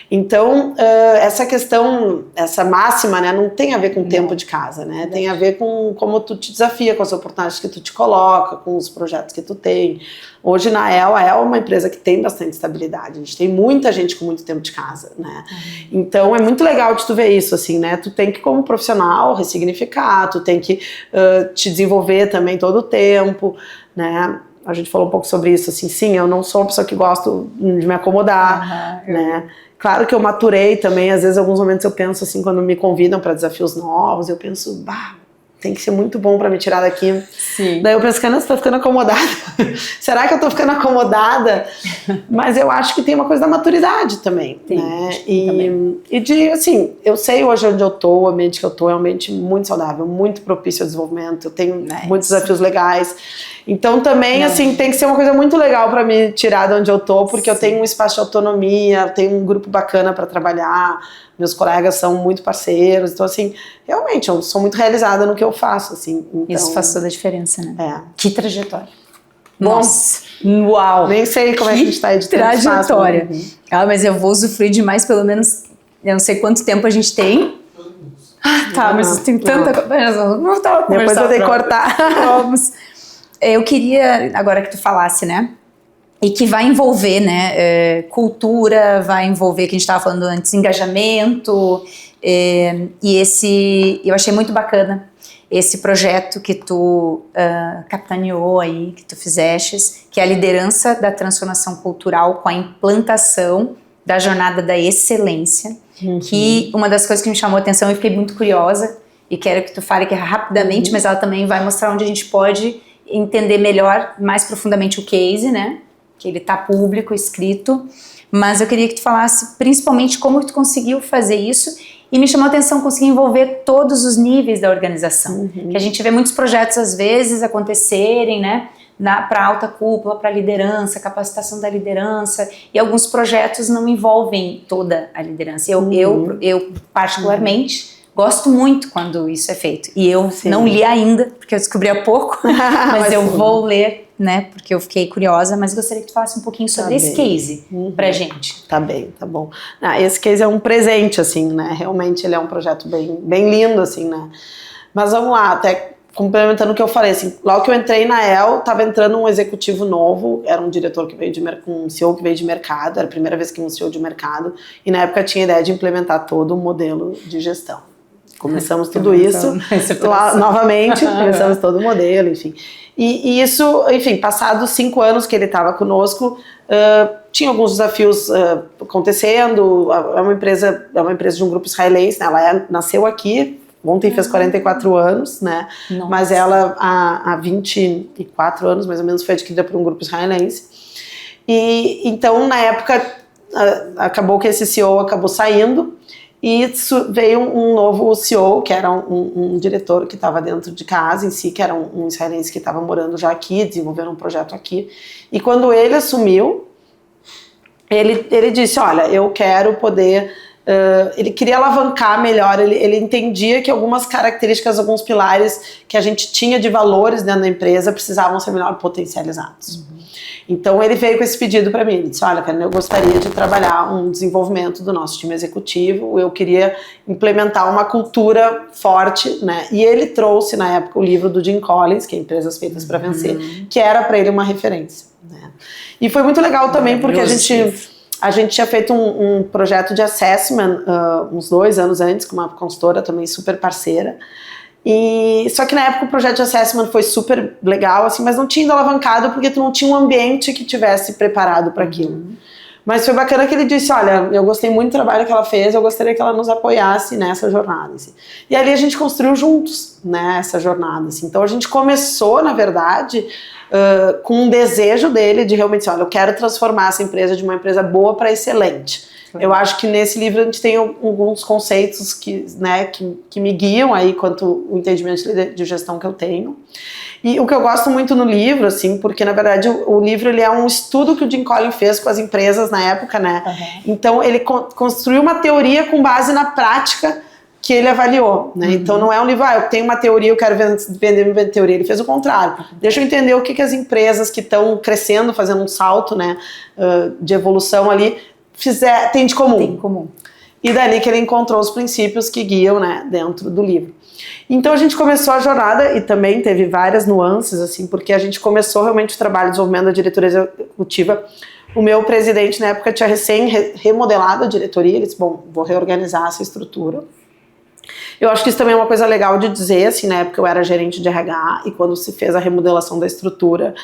Então, essa questão, essa máxima, né, não tem a ver com o tempo de casa, né? Tem a ver com como tu te desafia, com as oportunidades que tu te coloca, com os projetos que tu tem. Hoje na AEL, a AEL é uma empresa que tem bastante estabilidade. A gente tem muita gente com muito tempo de casa, né? Então, é muito legal de tu ver isso, assim, né? Tu tem que, como profissional, ressignificar, tu tem que te desenvolver também todo o tempo, né? A gente falou um pouco sobre isso, assim, sim, eu não sou uma pessoa que gosto de me acomodar, né? Claro que eu maturei também, às vezes, em alguns momentos eu penso, assim, quando me convidam para desafios novos, eu penso, tem que ser muito bom para me tirar daqui. Sim. Daí eu penso, cara, você tá ficando acomodada? Será que eu tô ficando acomodada? Mas eu acho que tem uma coisa da maturidade também, sim, né? E de, assim, eu sei hoje onde eu tô, o ambiente que eu tô é um ambiente muito saudável, muito propício ao desenvolvimento, eu tenho muitos desafios legais. Então também, assim, tem que ser uma coisa muito legal para me tirar de onde eu tô, porque sim, eu tenho um espaço de autonomia, tenho um grupo bacana para trabalhar, meus colegas são muito parceiros, então assim, realmente, eu sou muito realizada no que eu faço, assim. Então, isso faz toda a diferença, né? Que trajetória. Nossa, uau! Nem sei como é que a gente tá editando. Trajetória. Mas eu vou usufruir de mais, pelo menos, eu não sei quanto tempo a gente tem. Mas tem tanta coisa. Depois eu tenho que cortar. Vamos. Eu queria, agora que tu falasse, né, e que vai envolver, né, cultura, vai envolver, que a gente estava falando antes, engajamento, e eu achei muito bacana esse projeto que tu capitaneou aí, que tu fizestes, que é a liderança da transformação cultural com a implantação da jornada da excelência, que uma das coisas que me chamou a atenção e fiquei muito curiosa, e quero que tu fale que rapidamente, mas ela também vai mostrar onde a gente pode entender melhor, mais profundamente o case, né? Que ele tá público, escrito. Mas eu queria que tu falasse principalmente como tu conseguiu fazer isso, e me chamou a atenção conseguir envolver todos os níveis da organização. Que a gente vê muitos projetos às vezes acontecerem, né? Para alta cúpula, para liderança, capacitação da liderança, e alguns projetos não envolvem toda a liderança. Eu particularmente, gosto muito quando isso é feito. E eu não li ainda, porque eu descobri há pouco, mas eu vou ler, né, porque eu fiquei curiosa, mas gostaria que tu falasse um pouquinho sobre esse case pra gente. Tá bem, tá bom. Esse case é um presente, assim, né, realmente ele é um projeto bem, bem lindo, assim, né. Mas vamos lá, até complementando o que eu falei, assim, logo que eu entrei na AEL, tava entrando um executivo novo, era um diretor que veio um CEO que veio de mercado, era a primeira vez que um CEO de mercado, e na época tinha a ideia de implementar todo um modelo de gestão. Começamos tudo isso, lá, novamente, começamos todo o modelo, enfim. E isso, enfim, passados 5 anos que ele estava conosco, tinha alguns desafios acontecendo. É uma empresa de um grupo israelense, né? Ela nasceu aqui, ontem fez 44 anos, né? Nossa. Mas ela há 24 anos, mais ou menos, foi adquirida por um grupo israelense. E então, na época, acabou que esse CEO acabou saindo, e veio um novo CEO, que era um diretor que estava dentro de casa em si, que era um israelense que estava morando já aqui, desenvolvendo um projeto aqui. E quando ele assumiu, ele disse, olha, eu quero poder... ele queria alavancar melhor, ele entendia que algumas características, alguns pilares que a gente tinha de valores dentro da empresa precisavam ser melhor potencializados. Então ele veio com esse pedido para mim, ele disse, olha, Karina, eu gostaria de trabalhar um desenvolvimento do nosso time executivo, eu queria implementar uma cultura forte, né? E ele trouxe na época o livro do Jim Collins, que é Empresas Feitas para Vencer, que era para ele uma referência, né? E foi muito legal também porque a gente tinha feito um projeto de assessment uns 2 anos antes, com uma consultora também super parceira. E, só que na época o projeto de assessment foi super legal, assim, mas não tinha ido alavancado porque tu não tinha um ambiente que tivesse preparado para aquilo. Mas foi bacana que ele disse, olha, eu gostei muito do trabalho que ela fez, eu gostaria que ela nos apoiasse nessa jornada. Assim. E ali a gente construiu juntos, né, essa jornada. Assim. Então a gente começou, na verdade, com um desejo dele de realmente, assim, olha, eu quero transformar essa empresa de uma empresa boa para excelente. Eu acho que nesse livro a gente tem alguns conceitos que me guiam aí quanto o entendimento de gestão que eu tenho. E o que eu gosto muito no livro, assim, porque na verdade o livro ele é um estudo que o Jim Collins fez com as empresas na época, né? Então ele construiu uma teoria com base na prática que ele avaliou, né? Então não é um livro, eu tenho uma teoria, eu quero vender minha teoria. Ele fez o contrário. Deixa eu entender o que as empresas que estão crescendo, fazendo um salto, né, de evolução ali, tem de comum. Tem em comum. E dali que ele encontrou os princípios que guiam, né, dentro do livro. Então a gente começou a jornada e também teve várias nuances, assim, porque a gente começou realmente o trabalho de desenvolvimento da diretoria executiva. O meu presidente na época tinha recém remodelado a diretoria, ele disse, bom, vou reorganizar essa estrutura. Eu acho que isso também é uma coisa legal de dizer, assim, na época eu era gerente de RH e quando se fez a remodelação da estrutura,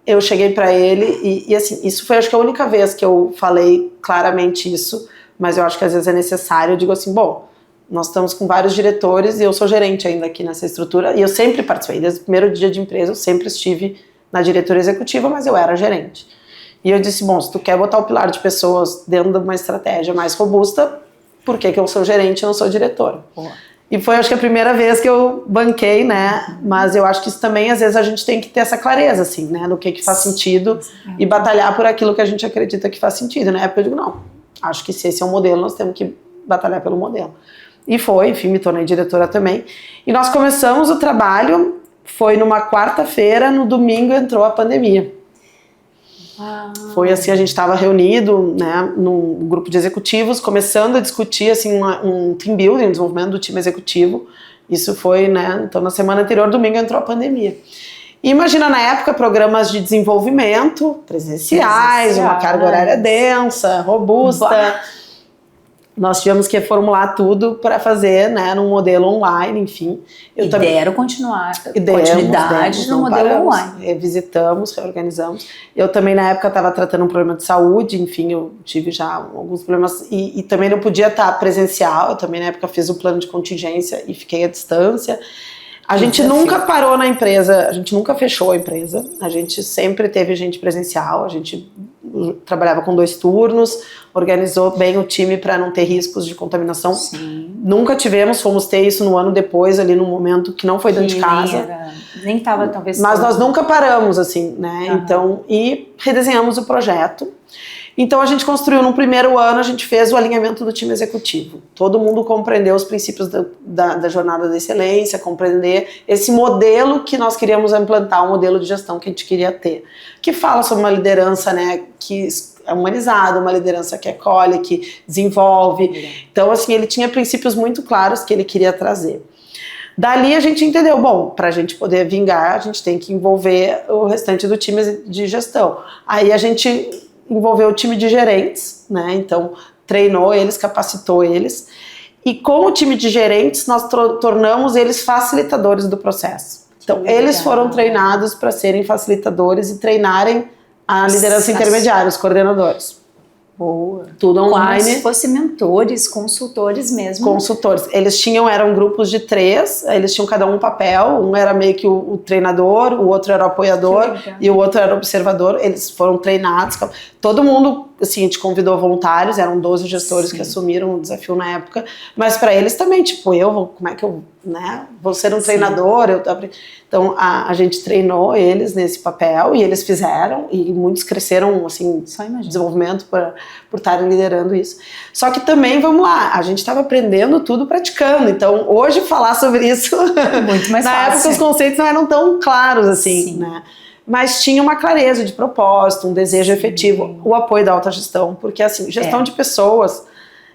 eu cheguei para ele e assim, isso foi acho que a única vez que eu falei claramente isso, mas eu acho que às vezes é necessário, eu digo assim, bom, nós estamos com vários diretores e eu sou gerente ainda aqui nessa estrutura e eu sempre participei, desde o primeiro dia de empresa eu sempre estive na diretoria executiva, mas eu era gerente. E eu disse, bom, se tu quer botar o pilar de pessoas dentro de uma estratégia mais robusta, por que eu sou gerente e não sou diretora? E foi, acho que a primeira vez que eu banquei, né? Mas eu acho que isso também, às vezes, a gente tem que ter essa clareza, assim, né? No que faz sentido e batalhar por aquilo que a gente acredita que faz sentido, né? Porque eu digo, não, acho que se esse é um modelo, nós temos que batalhar pelo modelo. E foi, enfim, me tornei diretora também. E nós começamos o trabalho, foi numa quarta-feira, no domingo entrou a pandemia. Foi assim, a gente estava reunido, né, num grupo de executivos, começando a discutir assim, um team building, um desenvolvimento do time executivo. Isso foi, né, então na semana anterior, domingo, entrou a pandemia. E imagina na época programas de desenvolvimento presenciais, uma carga horária densa, robusta. Nós tivemos que reformular tudo para fazer, né, num modelo online, enfim. Deram continuidade no modelo online. Revisitamos, reorganizamos. Eu também, na época, estava tratando um problema de saúde, enfim, eu tive já alguns problemas. E também não podia estar presencial, eu também, na época, fiz o plano de contingência e fiquei à distância. A gente nunca parou na empresa, a gente nunca fechou a empresa, a gente sempre teve gente presencial, a gente trabalhava com 2 turnos, organizou bem o time para não ter riscos de contaminação. Sim. Nunca tivemos, fomos ter isso no ano depois, ali num momento que não foi dentro de casa. Nem estava talvez... Mas nós nunca paramos, assim, né? Então, e redesenhamos o projeto. Então a gente construiu, no primeiro ano, a gente fez o alinhamento do time executivo. Todo mundo compreendeu os princípios da jornada da excelência, compreender esse modelo que nós queríamos implantar, um modelo de gestão que a gente queria ter. Que fala sobre uma liderança, né, que é humanizada, uma liderança que acolhe, que desenvolve. Então, assim, ele tinha princípios muito claros que ele queria trazer. Dali a gente entendeu, bom, para a gente poder vingar, a gente tem que envolver o restante do time de gestão. Aí a gente envolveu o time de gerentes, né? Então treinou eles, capacitou eles, e com o time de gerentes nós tornamos eles facilitadores do processo. Então eles foram treinados para serem facilitadores e treinarem a liderança intermediária, os coordenadores. Boa. Tudo online. Como se fossem mentores, consultores mesmo. Consultores. Eles eram grupos de 3, eles tinham cada um papel, um era meio que o treinador, o outro era o apoiador e o outro era o observador. Eles foram treinados. Todo mundo, assim, a gente convidou voluntários, eram 12 gestores que assumiram o desafio na época, mas para eles também, tipo, como é que eu, né, vou ser um treinador? Então a gente treinou eles nesse papel e eles fizeram, e muitos cresceram, assim, desenvolvimento por estarem liderando isso. Só que também, vamos lá, a gente estava aprendendo tudo praticando, então hoje falar sobre isso, muito mais fácil. Na época os conceitos não eram tão claros assim, né? mas tinha uma clareza de propósito, um desejo efetivo, o apoio da alta gestão, porque assim, gestão de pessoas,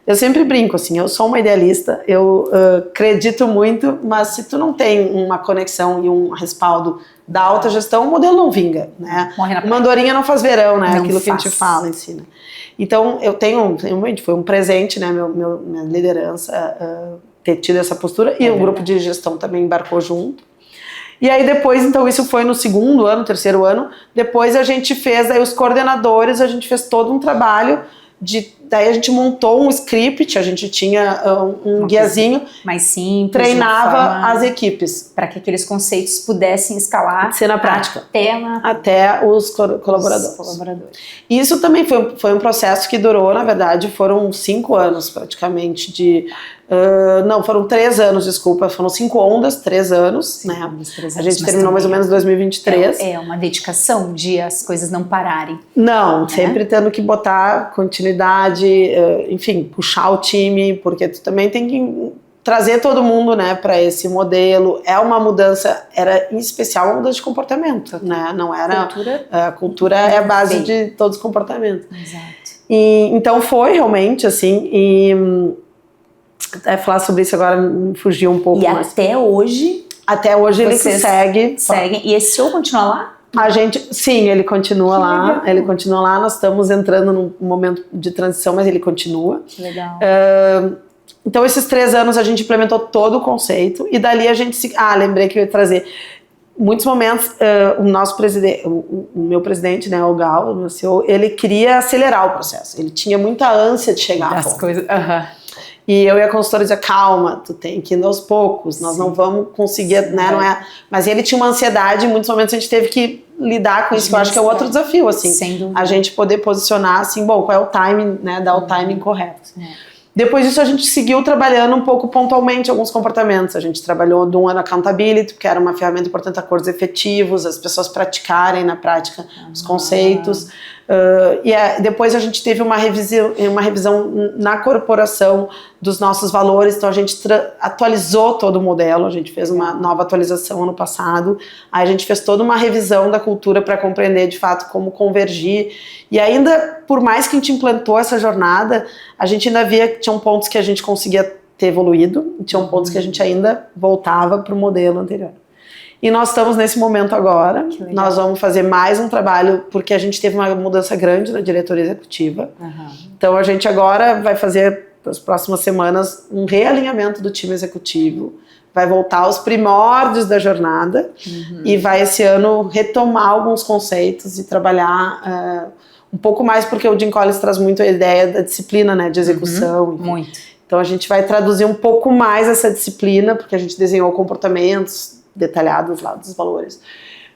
eu sempre brinco assim, eu sou uma idealista, eu acredito muito, mas se tu não tem uma conexão e um respaldo da alta gestão, o modelo não vinga, né? Uma andorinha não faz verão, né? Aquilo que a gente fala, ensina. Então, eu tenho foi um presente, né? Minha liderança ter tido essa postura, e o grupo de gestão também embarcou junto. E aí depois, então isso foi no segundo ano, terceiro ano, depois a gente fez, aí os coordenadores, a gente fez todo um trabalho daí a gente montou um script, a gente tinha um guiazinho mais simples, treinava as equipes para que aqueles conceitos pudessem escalar ser na prática até os colaboradores. Isso também foi um processo que durou, na verdade, foram 5 anos praticamente não, foram 3 anos, desculpa, foram 5 ondas, 3 anos, né? 3 anos, a gente terminou mais ou menos em 2023. É uma dedicação de as coisas não pararem. Não, né? Sempre tendo que botar continuidade, enfim, puxar o time, porque tu também tem que trazer todo mundo, né, para esse modelo. É uma mudança, era em especial uma mudança de comportamento, né? Não era a cultura é a base de todos os comportamentos. Exato. E então foi realmente assim, e falar sobre isso agora me fugiu um pouco. E mais. Até hoje ele segue. E esse senhor continua lá? Sim, ele continua lá. Ele continua lá. Nós estamos entrando num momento de transição, mas ele continua. Que legal. Então, esses 3 anos a gente implementou todo o conceito e dali a gente lembrei que eu ia trazer. Muitos momentos, o nosso presidente, o meu presidente, né, o Gal, o meu CEO, ele queria acelerar o processo. Ele tinha muita ânsia de chegar a ponto. E eu e a consultora dizia, calma, tu tem que ir aos poucos, nós não vamos conseguir, né, não é... Mas ele tinha uma ansiedade, em muitos momentos a gente teve que lidar com isso, que eu acho que é outro desafio, assim, a gente poder posicionar, assim, bom, qual é o timing, né, dar o timing correto. Depois disso a gente seguiu trabalhando um pouco pontualmente alguns comportamentos, a gente trabalhou do One Accountability, que era uma ferramenta importante, acordos efetivos, as pessoas praticarem na prática os conceitos, depois a gente teve uma revisão na corporação dos nossos valores, então a gente atualizou todo o modelo, a gente fez uma nova atualização ano passado, aí a gente fez toda uma revisão da cultura para compreender de fato como convergir, e ainda, por mais que a gente implantou essa jornada, a gente ainda via que tinham pontos que a gente conseguia ter evoluído, e tinham pontos que a gente ainda voltava para o modelo anterior. E nós estamos nesse momento agora, nós vamos fazer mais um trabalho, porque a gente teve uma mudança grande na diretoria executiva. Então a gente agora vai fazer, nas próximas semanas, um realinhamento do time executivo, vai voltar aos primórdios da jornada e vai esse ano retomar alguns conceitos e trabalhar um pouco mais, porque o Jim Collins traz muito a ideia da disciplina, né, de execução. Muito. Então a gente vai traduzir um pouco mais essa disciplina, porque a gente desenhou comportamentos detalhados lá dos valores.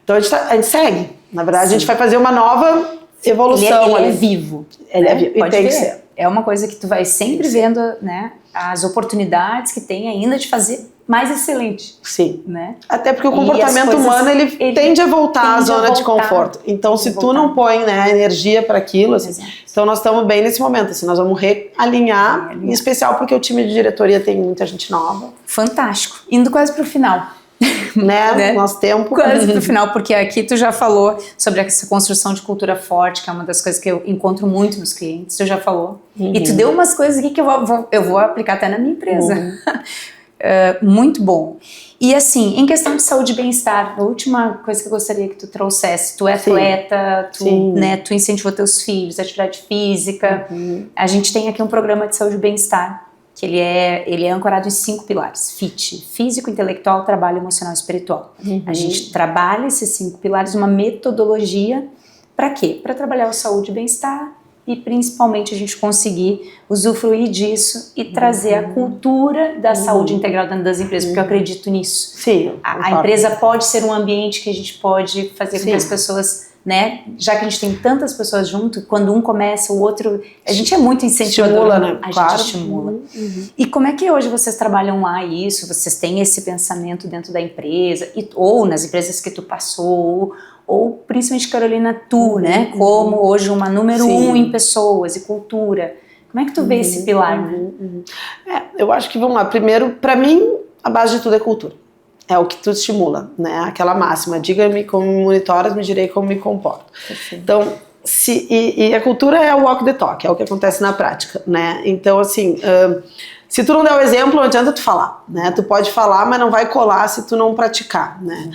Então a gente segue. Na verdade, a gente vai fazer uma nova evolução. Ele é vivo. Ele é vivo. E tem que ser. É uma coisa que tu vai sempre vendo, né, as oportunidades que tem ainda de fazer mais excelente. Sim. Né? Até porque o comportamento humano, ele tende a voltar à zona de conforto. Então, se tu não põe, né, energia para aquilo, assim, então nós estamos bem nesse momento, assim, nós vamos realinhar, em especial porque o time de diretoria tem muita gente nova. Fantástico. Indo quase pro final. Né? Nosso tempo. Quase pro final, porque aqui tu já falou sobre essa construção de cultura forte, que é uma das coisas que eu encontro muito nos clientes, tu já falou. E tu deu umas coisas aqui que eu vou aplicar até na minha empresa. Muito bom. E assim, em questão de saúde e bem-estar, a última coisa que eu gostaria que tu trouxesse, tu é atleta, tu incentivou teus filhos, atividade física, a gente tem aqui um programa de saúde e bem-estar, que ele é ancorado em 5 pilares: FIT, físico, intelectual, trabalho, emocional e espiritual. A gente trabalha esses 5 pilares, uma metodologia, para quê? Para trabalhar a saúde e bem-estar e principalmente a gente conseguir usufruir disso e trazer a cultura da saúde integral dentro das empresas, porque eu acredito nisso. Sim. A empresa pode ser um ambiente que a gente pode fazer com que as pessoas, né, já que a gente tem tantas pessoas junto, quando um começa, o outro, a gente é muito incentivador. Estimula, né? A gente estimula. E como é que hoje vocês trabalham lá isso? Vocês têm esse pensamento dentro da empresa, ou nas empresas que tu passou, ou principalmente, Carolina, tu, né, como hoje uma número 1 em pessoas e cultura. Como é que tu vê esse pilar? Né? Eu acho que, vamos lá, primeiro, para mim, a base de tudo é cultura. é o que tu estimula, né? Aquela máxima, diga-me como me monitoras, me direi como me comporto. Perfeito. Então, e a cultura é o walk the talk, é o que acontece na prática, né? Então, assim, se tu não der o exemplo, não adianta tu falar, né? Tu pode falar, mas não vai colar se tu não praticar, né?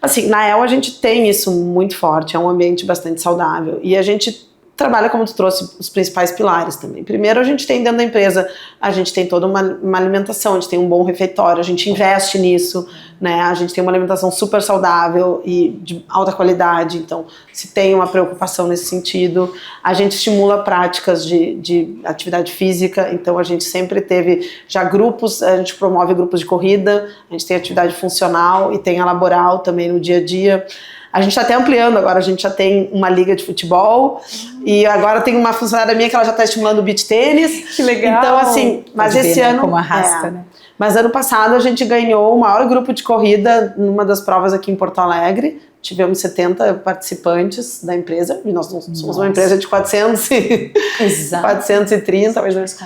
Assim, na EL a gente tem isso muito forte, é um ambiente bastante saudável, e a gente trabalha, como tu trouxe, os principais pilares também. Primeiro, a gente tem dentro da empresa, a gente tem toda uma alimentação, a gente tem um bom refeitório, a gente investe nisso, né? A gente tem uma alimentação super saudável e de alta qualidade, então se tem uma preocupação nesse sentido. A gente estimula práticas de atividade física, então a gente sempre teve já grupos, a gente promove grupos de corrida, a gente tem atividade funcional e tem a laboral também no dia a dia. A gente está até ampliando agora, a gente já tem uma liga de futebol e agora tem uma funcionária minha que ela já está estimulando o beach tênis. Que legal! Então, assim, mas pode esse ver, ano... né, como arrasta, né? Mas ano passado a gente ganhou o maior grupo de corrida numa das provas aqui em Porto Alegre. Tivemos 70 participantes da empresa, e nós somos uma empresa de 430. Talvez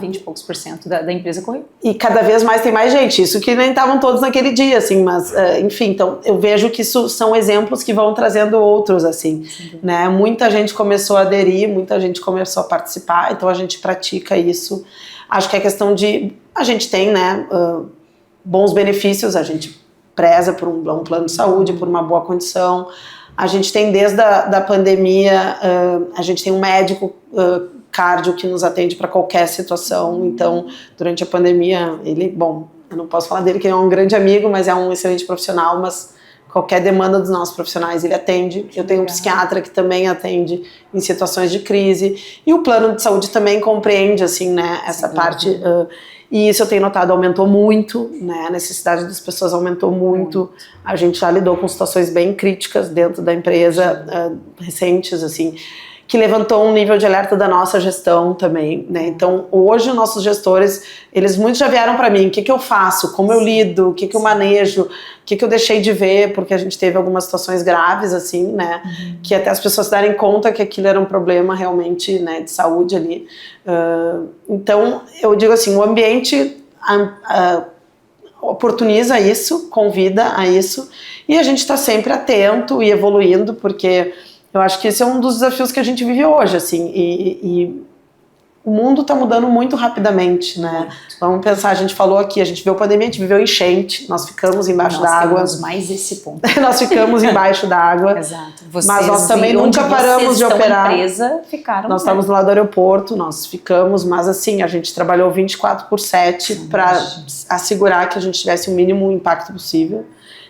20 e poucos por cento da empresa correu. E cada vez mais tem mais gente, isso que nem estavam todos naquele dia, assim, mas enfim, então eu vejo que isso são exemplos que vão trazendo outros, assim, né? Muita gente começou a aderir, muita gente começou a participar, então a gente pratica isso. Acho que é questão de, a gente tem, né, bons benefícios, a gente preza por um plano de saúde, por uma boa condição. A gente tem desde a pandemia, a gente tem um médico cardio que nos atende para qualquer situação. Então, durante a pandemia, ele, bom, eu não posso falar dele que ele é um grande amigo, mas é um excelente profissional, mas qualquer demanda dos nossos profissionais ele atende. Eu tenho um psiquiatra que também atende em situações de crise. E o plano de saúde também compreende, assim, né, essa parte... E isso eu tenho notado, aumentou muito, né? A necessidade das pessoas aumentou muito. A gente já lidou com situações bem críticas dentro da empresa, recentes, assim, que levantou um nível de alerta da nossa gestão também, né? Então, hoje, os nossos gestores, eles muitos já vieram para mim, o que eu faço, como eu lido, o que eu manejo, o que eu deixei de ver, porque a gente teve algumas situações graves, assim, né? Que até as pessoas se darem conta que aquilo era um problema realmente, né, de saúde ali. Então, eu digo assim, o ambiente oportuniza isso, convida a isso, e a gente está sempre atento e evoluindo, porque eu acho que esse é um dos desafios que a gente vive hoje, assim, e o mundo está mudando muito rapidamente, né? Vamos pensar, a gente falou aqui, a gente viu a pandemia, a gente viveu enchente, nós ficamos embaixo d'água. Nós temos mais esse ponto. Nós ficamos embaixo d'água. Exato. Mas nós também nunca paramos de operar. Empresa, ficaram, nós estávamos do lado do aeroporto, nós ficamos, mas assim, a gente trabalhou 24/7 para assegurar que a gente tivesse o mínimo impacto possível.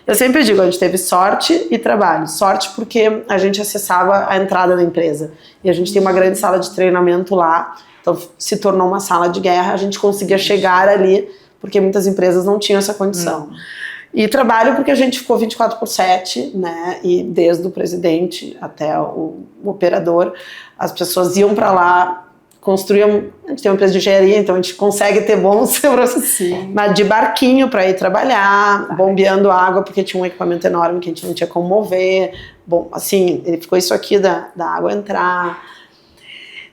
Eu sempre digo, a gente teve sorte e trabalho. Sorte porque a gente acessava a entrada da empresa. E a gente tem uma grande sala de treinamento lá. Então se tornou uma sala de guerra. A gente conseguia chegar ali, porque muitas empresas não tinham essa condição. E trabalho porque a gente ficou 24/7, né? E desde o presidente até o operador, as pessoas iam para lá, construíam. A gente tem uma empresa de engenharia, então a gente consegue ter bons mas de barquinho para ir trabalhar, bombeando água, porque tinha um equipamento enorme que a gente não tinha como mover. Bom, assim, ele ficou isso aqui da água entrar.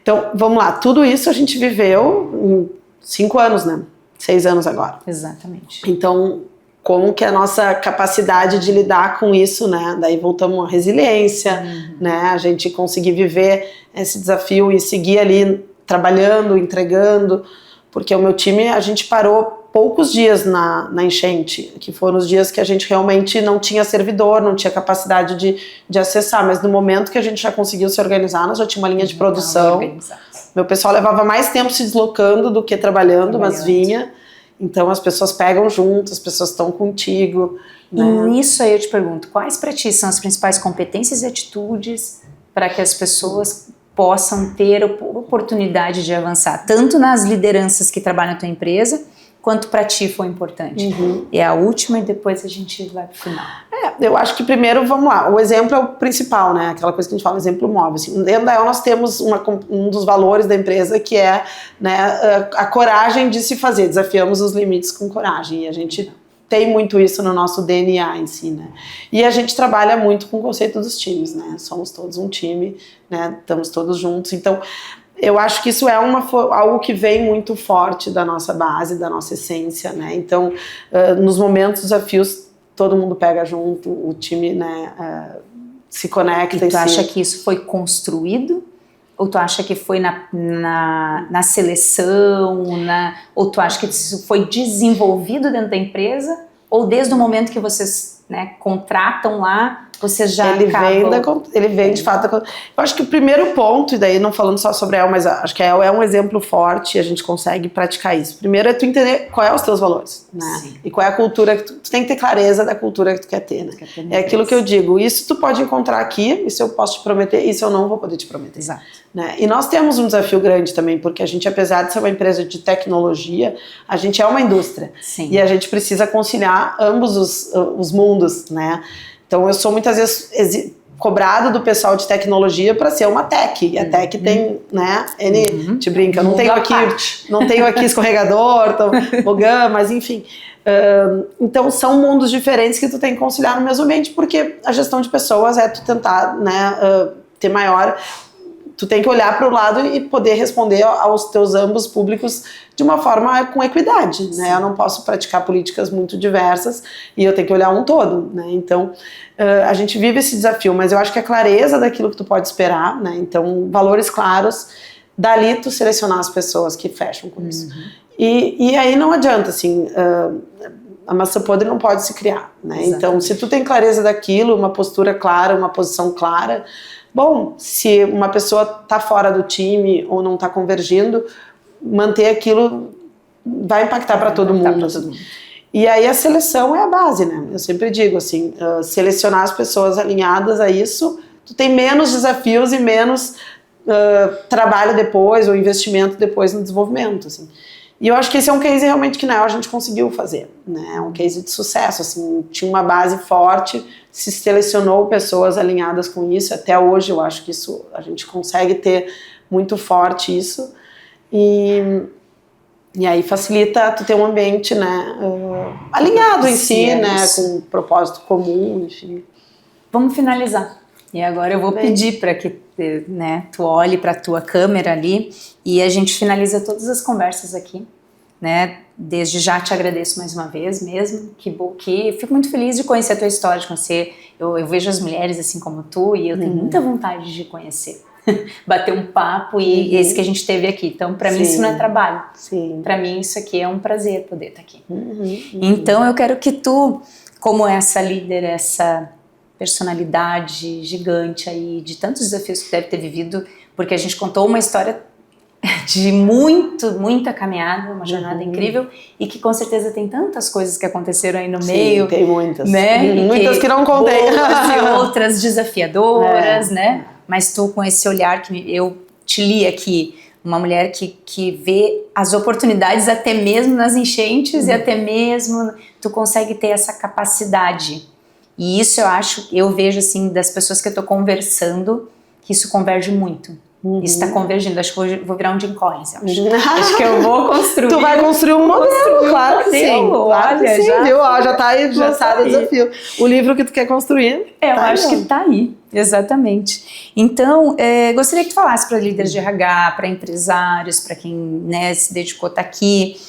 Então, vamos lá, tudo isso a gente viveu em 5 anos, né? 6 anos agora. Exatamente. Então, como que a nossa capacidade de lidar com isso, né? Daí voltamos à resiliência, né? A gente conseguir viver esse desafio e seguir ali trabalhando, entregando, porque o meu time, a gente parou poucos dias na enchente, que foram os dias que a gente realmente não tinha servidor, não tinha capacidade de acessar, mas no momento que a gente já conseguiu se organizar, nós já tinha uma linha de produção, meu pessoal levava mais tempo se deslocando do que trabalhando, mas vinha, então as pessoas pegam junto, as pessoas estão contigo. Né? E nisso aí eu te pergunto, quais para ti são as principais competências e atitudes para que as pessoas possam ter oportunidade de avançar, tanto nas lideranças que trabalham na tua empresa, quanto para ti foi importante. É a última e depois a gente vai pro final. Eu acho que primeiro, vamos lá, o exemplo é o principal, né? Aquela coisa que a gente fala, exemplo móvel. Assim, dentro da EL nós temos um dos valores da empresa que é, né, a coragem de se fazer, desafiamos os limites com coragem, e a gente tem muito isso no nosso DNA em si, né? E a gente trabalha muito com o conceito dos times, né? Somos todos um time, né? Estamos todos juntos. Então, eu acho que isso é algo que vem muito forte da nossa base, da nossa essência, né? Então, nos momentos desafios, todo mundo pega junto, o time, né, se conecta. E tu acha que isso foi construído? Ou tu acha que foi na seleção? Ou tu acha que isso foi desenvolvido dentro da empresa? Ou desde o momento que vocês, né, contratam lá, vocês já ele vem de fato eu acho que o primeiro ponto, e daí não falando só sobre a EL, mas acho que a EL é um exemplo forte e a gente consegue praticar isso. Primeiro é tu entender qual é os teus valores, né? Sim. E qual é a cultura que tu tem que ter clareza da cultura que tu quer ter, né? É aquilo que eu digo, isso tu pode encontrar aqui, isso eu posso te prometer, isso eu não vou poder te prometer. Exato. Né? E nós temos um desafio grande também, porque a gente, apesar de ser uma empresa de tecnologia, a gente é uma indústria. Sim. E a gente precisa conciliar ambos os mundos, né? Então eu sou muitas vezes cobrado do pessoal de tecnologia para ser uma tech. E a tech tem, né? Te brinca, não tenho aqui escorregador, tobogã, mas enfim. Então são mundos diferentes que tu tem que conciliar no mesmo ambiente, porque a gestão de pessoas é tu tentar, né, ter maior. Tu tem que olhar para o lado e poder responder aos teus ambos públicos de uma forma com equidade, né? Eu não posso praticar políticas muito diversas e eu tenho que olhar um todo, né? Então, a gente vive esse desafio, mas eu acho que a clareza daquilo que tu pode esperar, né? Então, valores claros, dali tu selecionar as pessoas que fecham com isso. E aí não adianta, assim, a maçã podre não pode se criar, né? Então, se tu tem clareza daquilo, uma postura clara, uma posição clara, bom, se uma pessoa está fora do time ou não está convergindo, manter aquilo vai impactar para todo mundo. E aí a seleção é a base, né? Eu sempre digo assim, selecionar as pessoas alinhadas a isso, tu tem menos desafios e menos trabalho depois ou investimento depois no desenvolvimento, assim. E eu acho que esse é um case realmente que na EL a gente conseguiu fazer, né? É um case de sucesso, assim, tinha uma base forte, se selecionou pessoas alinhadas com isso, até hoje eu acho que isso, a gente consegue ter muito forte isso, e aí facilita tu ter um ambiente, né, alinhado em si, né, com um propósito comum, enfim. Vamos finalizar. E agora eu vou pedir para que, né, tu olhe para a tua câmera ali e a gente finaliza todas as conversas aqui, né? Desde já te agradeço mais uma vez mesmo, que fico muito feliz de conhecer a tua história, de conhecer, eu vejo as mulheres assim como tu e eu tenho muita vontade de conhecer, bater um papo e esse que a gente teve aqui. Então para mim isso não é trabalho, para mim isso aqui é um prazer poder estar aqui. Então eu quero que tu, como essa líder, essa personalidade gigante aí, de tantos desafios que deve ter vivido, porque a gente contou uma história de muita caminhada, uma jornada incrível, e que com certeza tem tantas coisas que aconteceram aí no meio. Tem muitas. Né? Muitas que não contei. E outras desafiadoras, né? Mas tu com esse olhar que eu te li aqui, uma mulher que vê as oportunidades até mesmo nas enchentes e até mesmo tu consegue ter essa capacidade. E isso eu vejo assim das pessoas que eu tô conversando, que isso converge muito. Isso está convergindo, acho que vou virar um Jim Collins, acho que eu vou construir. Tu vai construir um modelo, claro que sim. Claro que sim, viu? Já tá aí, já sabe o desafio. O livro que tu quer construir. Eu acho que tá aí, exatamente. Então, gostaria que tu falasse para líderes de RH, para empresários, para quem, né, se dedicou a estar aqui,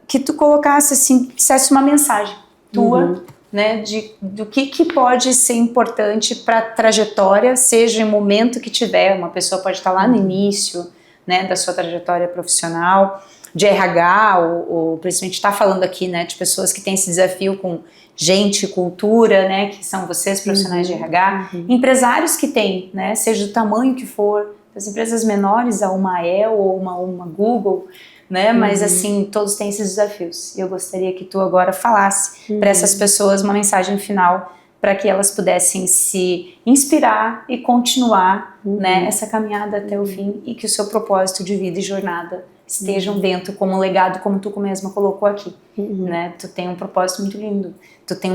que tu colocasse assim, dissesse uma mensagem tua, né, do que pode ser importante para a trajetória, seja em momento que tiver. Uma pessoa pode estar lá no início, né, da sua trajetória profissional, de RH, ou principalmente está falando aqui, né, de pessoas que têm esse desafio com gente, cultura, né, que são vocês, profissionais de RH, empresários que têm, né, seja do tamanho que for, das empresas menores a uma EL ou uma Google, né? Mas assim, todos têm esses desafios. Eu gostaria que tu agora falasse para essas pessoas uma mensagem final para que elas pudessem se inspirar e continuar, né, essa caminhada até o fim e que o seu propósito de vida e jornada estejam dentro como um legado, como tu mesma colocou aqui, né? Tu tem um propósito muito lindo, tu tem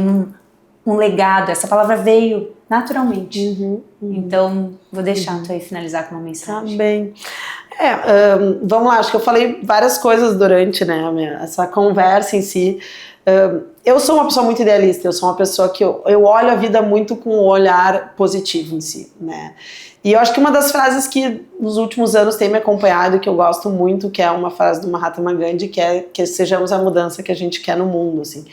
um legado, essa palavra veio naturalmente. Então, vou deixar tu aí finalizar com uma mensagem. Tá bem. Vamos lá, acho que eu falei várias coisas durante, né, essa conversa em si. Eu sou uma pessoa muito idealista, eu sou uma pessoa que eu olho a vida muito com um olhar positivo em si, né? E eu acho que uma das frases que nos últimos anos tem me acompanhado, que eu gosto muito, que é uma frase do Mahatma Gandhi, que é que sejamos a mudança que a gente quer no mundo, assim.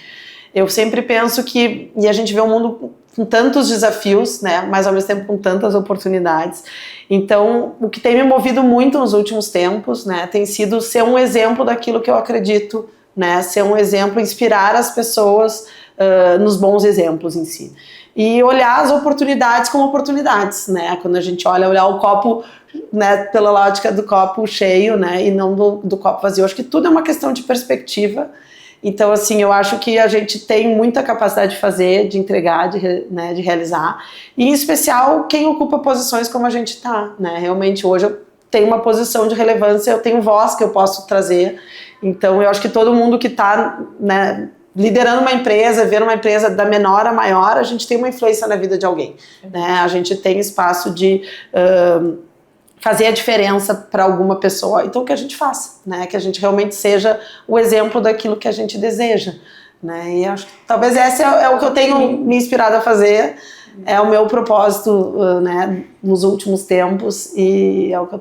Eu sempre penso que, e a gente vê um mundo com tantos desafios, né, mas ao mesmo tempo com tantas oportunidades. Então, o que tem me movido muito nos últimos tempos, né, tem sido ser um exemplo daquilo que eu acredito, né, ser um exemplo, inspirar as pessoas nos bons exemplos em si. E olhar as oportunidades como oportunidades, né, quando a gente olhar o copo, né, pela lógica do copo cheio, né, e não do copo vazio. Eu acho que tudo é uma questão de perspectiva. Então, assim, eu acho que a gente tem muita capacidade de fazer, de entregar, de realizar. E, em especial, quem ocupa posições como a gente está, né? Realmente, hoje eu tenho uma posição de relevância, eu tenho voz que eu posso trazer. Então, eu acho que todo mundo que está, né, liderando uma empresa, ver uma empresa da menor a maior, a gente tem uma influência na vida de alguém, né? A gente tem espaço de fazer a diferença para alguma pessoa. Então, que a gente faça, né? Que a gente realmente seja o exemplo daquilo que a gente deseja, né? E acho que talvez esse é o que eu tenho me inspirado a fazer, é o meu propósito, né, nos últimos tempos, e é o que eu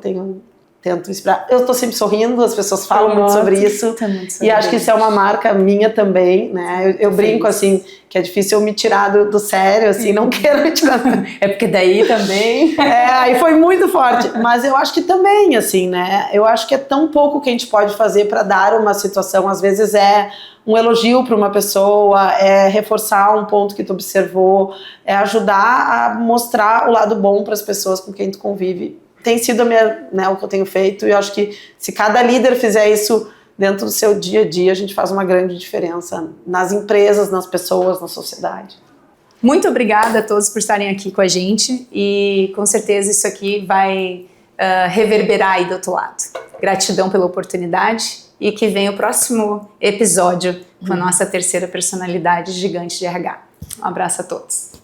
tento inspirar. Eu estou sempre sorrindo, as pessoas falam muito sobre isso, e acho que isso é uma marca minha também, né? Eu brinco, assim, que é difícil eu me tirar do sério, assim, não quero me tirar. É porque daí também... Aí foi muito forte, mas eu acho que também, assim, né? Eu acho que é tão pouco que a gente pode fazer para dar uma situação, às vezes é um elogio para uma pessoa, é reforçar um ponto que tu observou, é ajudar a mostrar o lado bom para as pessoas com quem tu convive. Tem sido né, o que eu tenho feito, e eu acho que se cada líder fizer isso dentro do seu dia a dia, a gente faz uma grande diferença nas empresas, nas pessoas, na sociedade. Muito obrigada a todos por estarem aqui com a gente, e com certeza isso aqui vai reverberar aí do outro lado. Gratidão pela oportunidade, e que venha o próximo episódio com a nossa terceira personalidade gigante de RH. Um abraço a todos.